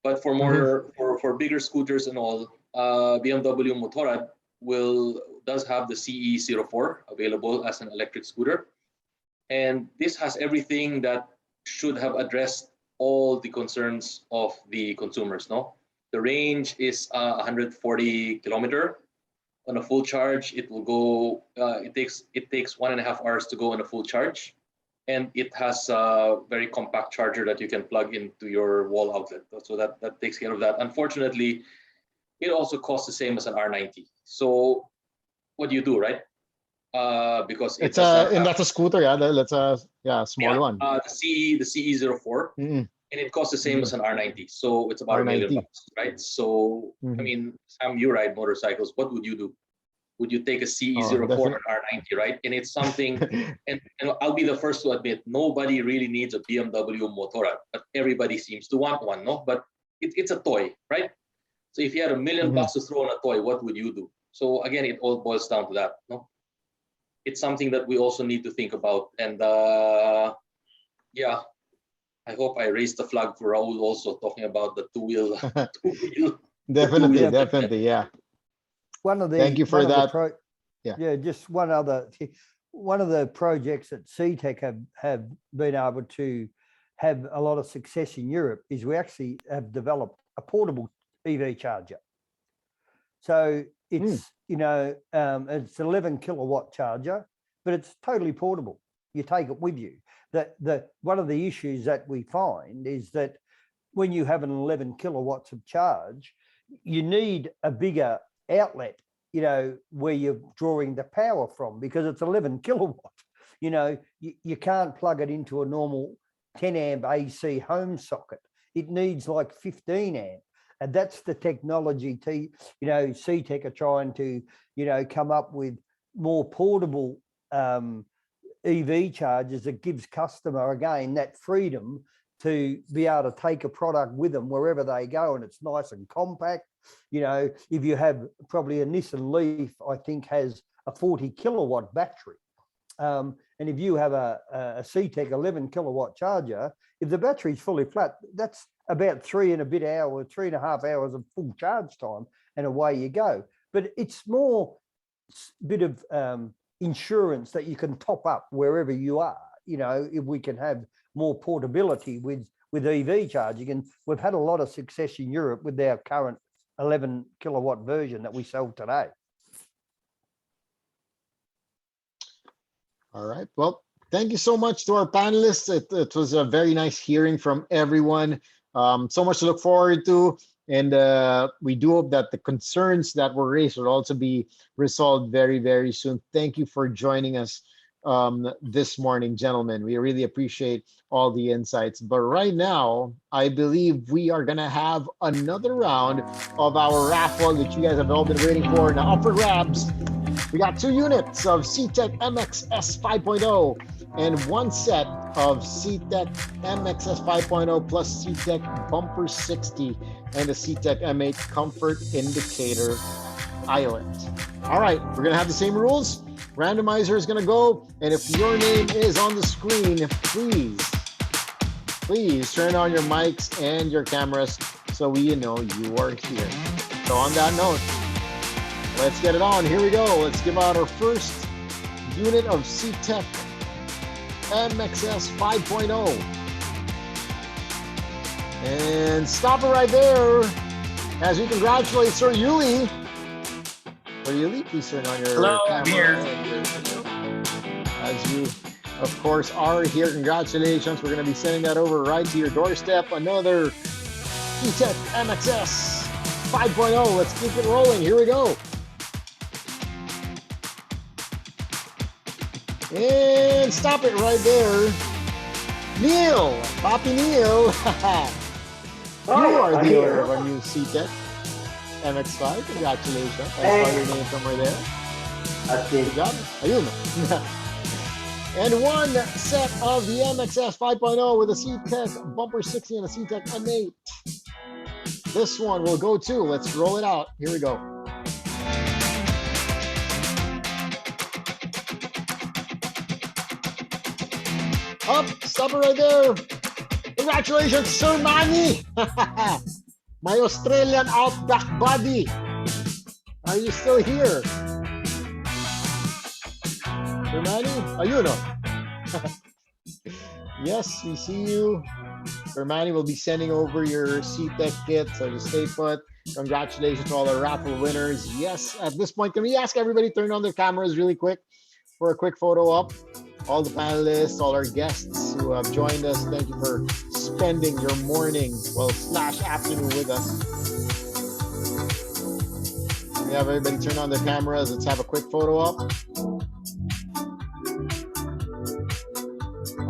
But for more for bigger scooters and all, BMW Motorrad does have the CE04 available as an electric scooter, and this has everything that should have addressed all the concerns of the consumers. No, the range is 140 kilometer. On a full charge, it will go. It takes 1.5 hours to go on a full charge, and it has a very compact charger that you can plug into your wall outlet. So that takes care of that. Unfortunately, it also costs the same as an R90. So what do you do, right? Because it's and that's a scooter, yeah. That's a small one. The CE04, and it costs the same as an R90. So it's about $1 million, right? So I mean, Sam, you ride motorcycles. What would you do? Would you take a CE04 or R90, right? And it's something, and I'll be the first to admit, nobody really needs a BMW Motorrad, but everybody seems to want one, no? But it's a toy, right? So if you had $1 million to throw on a toy, what would you do? So again, it all boils down to that, no? It's something that we also need to think about. And yeah, I hope I raised the flag for Rahul also, talking about the two-wheel. Definitely, yeah. Thank you for that. Just one of the projects that CTEK have been able to have a lot of success in Europe is we actually have developed a portable EV charger. So it's it's 11 kilowatt charger, but it's totally portable. You take it with you. One of the issues that we find is that when you have an 11 kilowatts of charge, you need a bigger outlet, where you're drawing the power from, because it's 11 kilowatt. You can't plug it into a normal 10 amp AC home socket. It needs like 15 amp. And that's the technology CTEK are trying to, come up with more portable EV chargers that gives customer, again, that freedom to be able to take a product with them wherever they go, and it's nice and compact. If you have probably a Nissan Leaf, I think has a 40 kilowatt battery. And if you have a CTEK 11 kilowatt charger, if the battery is fully flat, that's about 3.5 hours of full charge time, and away you go. But it's more bit of insurance that you can top up wherever you are. If we can have more portability with EV charging, and we've had a lot of success in Europe with our current 11 kilowatt version that we sell today. All right. Well, thank you so much to our panelists. It was a very nice hearing from everyone. So much to look forward to. And we do hope that the concerns that were raised will also be resolved very, very soon. Thank you for joining us this morning, gentlemen. We really appreciate all the insights. But right now, I believe we are going to have another round of our raffle, which you guys have all been waiting for. Now, up for grabs, we got 2 units of CTEK MXS 5.0 and 1 set of CTEK MXS 5.0 plus CTEK Bumper 60 and a CTEK M8 Comfort Indicator Island. All right, we're going to have the same rules. Randomizer is going to go, and if your name is on the screen, please turn on your mics and your cameras so we know you are here. So on that note, let's get it on. Here we go. Let's give out our first unit of CTEK MXS 5.0. And stop it right there as we congratulate Sir Yuli. Sir Yuli, please turn on your camera and your video. As you, of course, are here. Congratulations. We're going to be sending that over right to your doorstep. Another CTEK MXS 5.0. Let's keep it rolling. Here we go. And stop it right there. Neil, Papi Neil. You are the owner of a new CTEK MX5. Congratulations. I saw your name somewhere there. Good job. Ayun. And one set of the MXS 5.0 with a CTEK Bumper 60 and a CTEK M8. This one will go too. Let's roll it out. Here we go. Up, stop it right there. Congratulations, Sir Manny. My Australian outback buddy. Are you still here? Sir Manny? Ayun o. Yes, we see you. Sir Manny will be sending over your CTEK kit, so just stay put. Congratulations to all the raffle winners. Yes, at this point, can we ask everybody to turn on their cameras really quick for a quick photo op? All the panelists, all our guests who have joined us, thank you for spending your morning, well, / afternoon with us. We have everybody turn on their cameras. Let's have a quick photo op.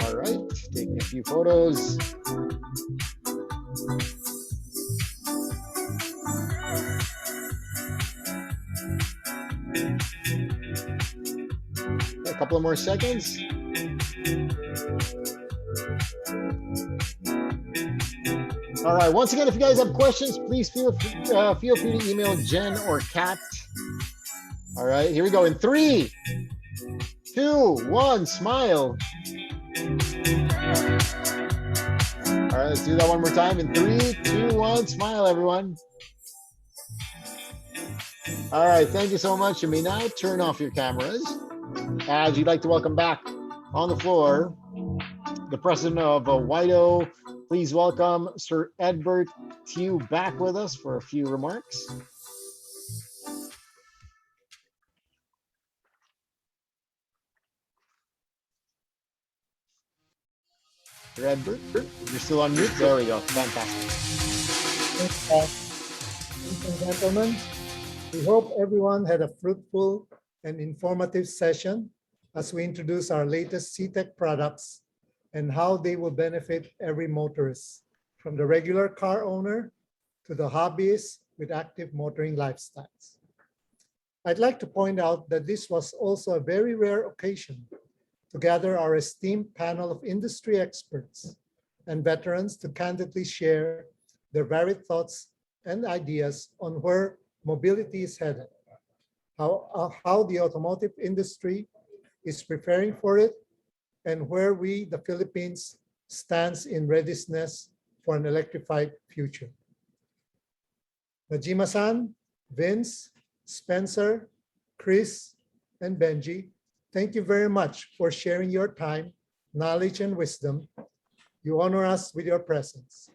All right, taking a few photos. A couple of more seconds. All right, once again, if you guys have questions, please feel free to email Jen or Kat. All right, here we go. In 3, 2, 1, smile. All right, let's do that one more time. In 3, 2, 1, smile, everyone. All right, thank you so much. You may now turn off your cameras. As you'd like to welcome back on the floor the president of WIDO. Please welcome Sir Edbert Tew back with us for a few remarks. Sir Edbert, you're still on mute. There we go. Fantastic. Ladies and gentlemen, we hope everyone had a fruitful and informative session as we introduce our latest CTEK products and how they will benefit every motorist, from the regular car owner to the hobbyist with active motoring lifestyles. I'd like to point out that this was also a very rare occasion to gather our esteemed panel of industry experts and veterans to candidly share their varied thoughts and ideas on where mobility is headed, how the automotive industry is preparing for it, and where we, the Philippines, stands in readiness for an electrified future. Najima-san, Vince, Spencer, Chris, and Benji, thank you very much for sharing your time, knowledge, and wisdom. You honor us with your presence.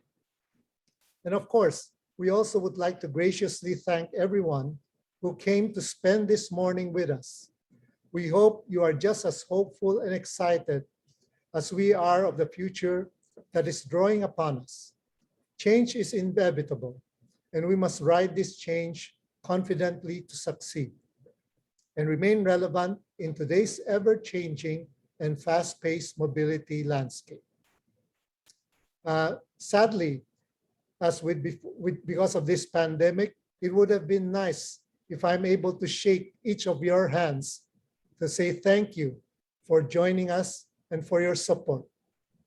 And of course, we also would like to graciously thank everyone who came to spend this morning with us. We hope you are just as hopeful and excited as we are of the future that is drawing upon us. Change is inevitable, and we must ride this change confidently to succeed and remain relevant in today's ever-changing and fast-paced mobility landscape. Sadly, because of this pandemic, it would have been nice if I'm able to shake each of your hands to say thank you for joining us and for your support.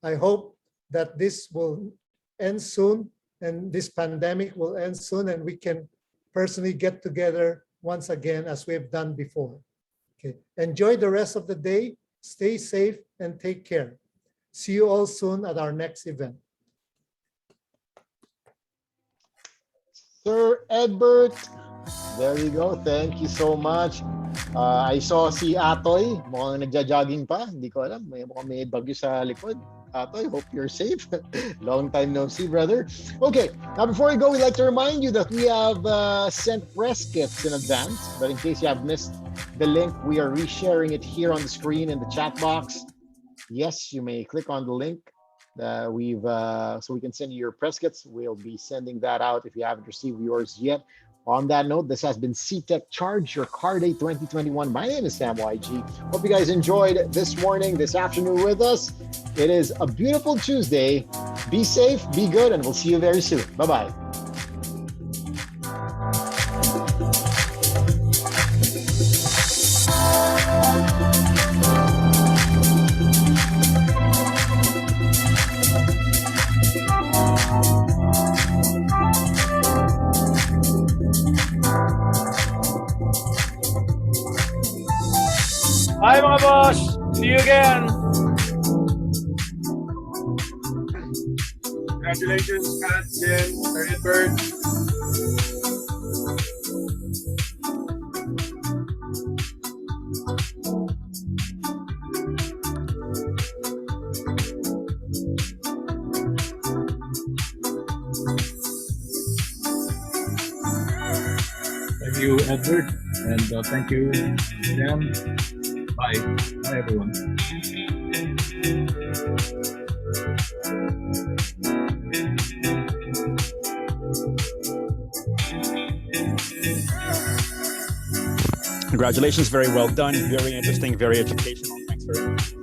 I hope that this will end soon and this pandemic will end soon and we can personally get together once again as we have done before. Okay. Enjoy the rest of the day, stay safe, and take care. See you all soon at our next event. Sir Edbert. There you go. Thank you so much. I saw si Atoy. Mukhang nagja-jogging pa. Hindi ko alam. Mukhang may bagyo sa likod. Atoy, hope you're safe. Long time no see, brother. Okay, now before we go, we'd like to remind you that we have sent press kits in advance. But in case you have missed the link, we are resharing it here on the screen in the chat box. Yes, you may click on the link. So we can send you your press kits. We'll be sending that out if you haven't received yours yet. On that note, this has been CTEK Charge Your Car Day 2021. My name is Sam YG. Hope you guys enjoyed this morning, this afternoon with us. It is a beautiful Tuesday. Be safe, be good, and we'll see you very soon. Bye-bye. Hi mga boss! See you again! Congratulations, Kat, Jen, Sir Edward. Thank you, Edward, and thank you, Sam. Bye. Bye, everyone. Congratulations, very well done, very interesting, very educational. Thanks very much.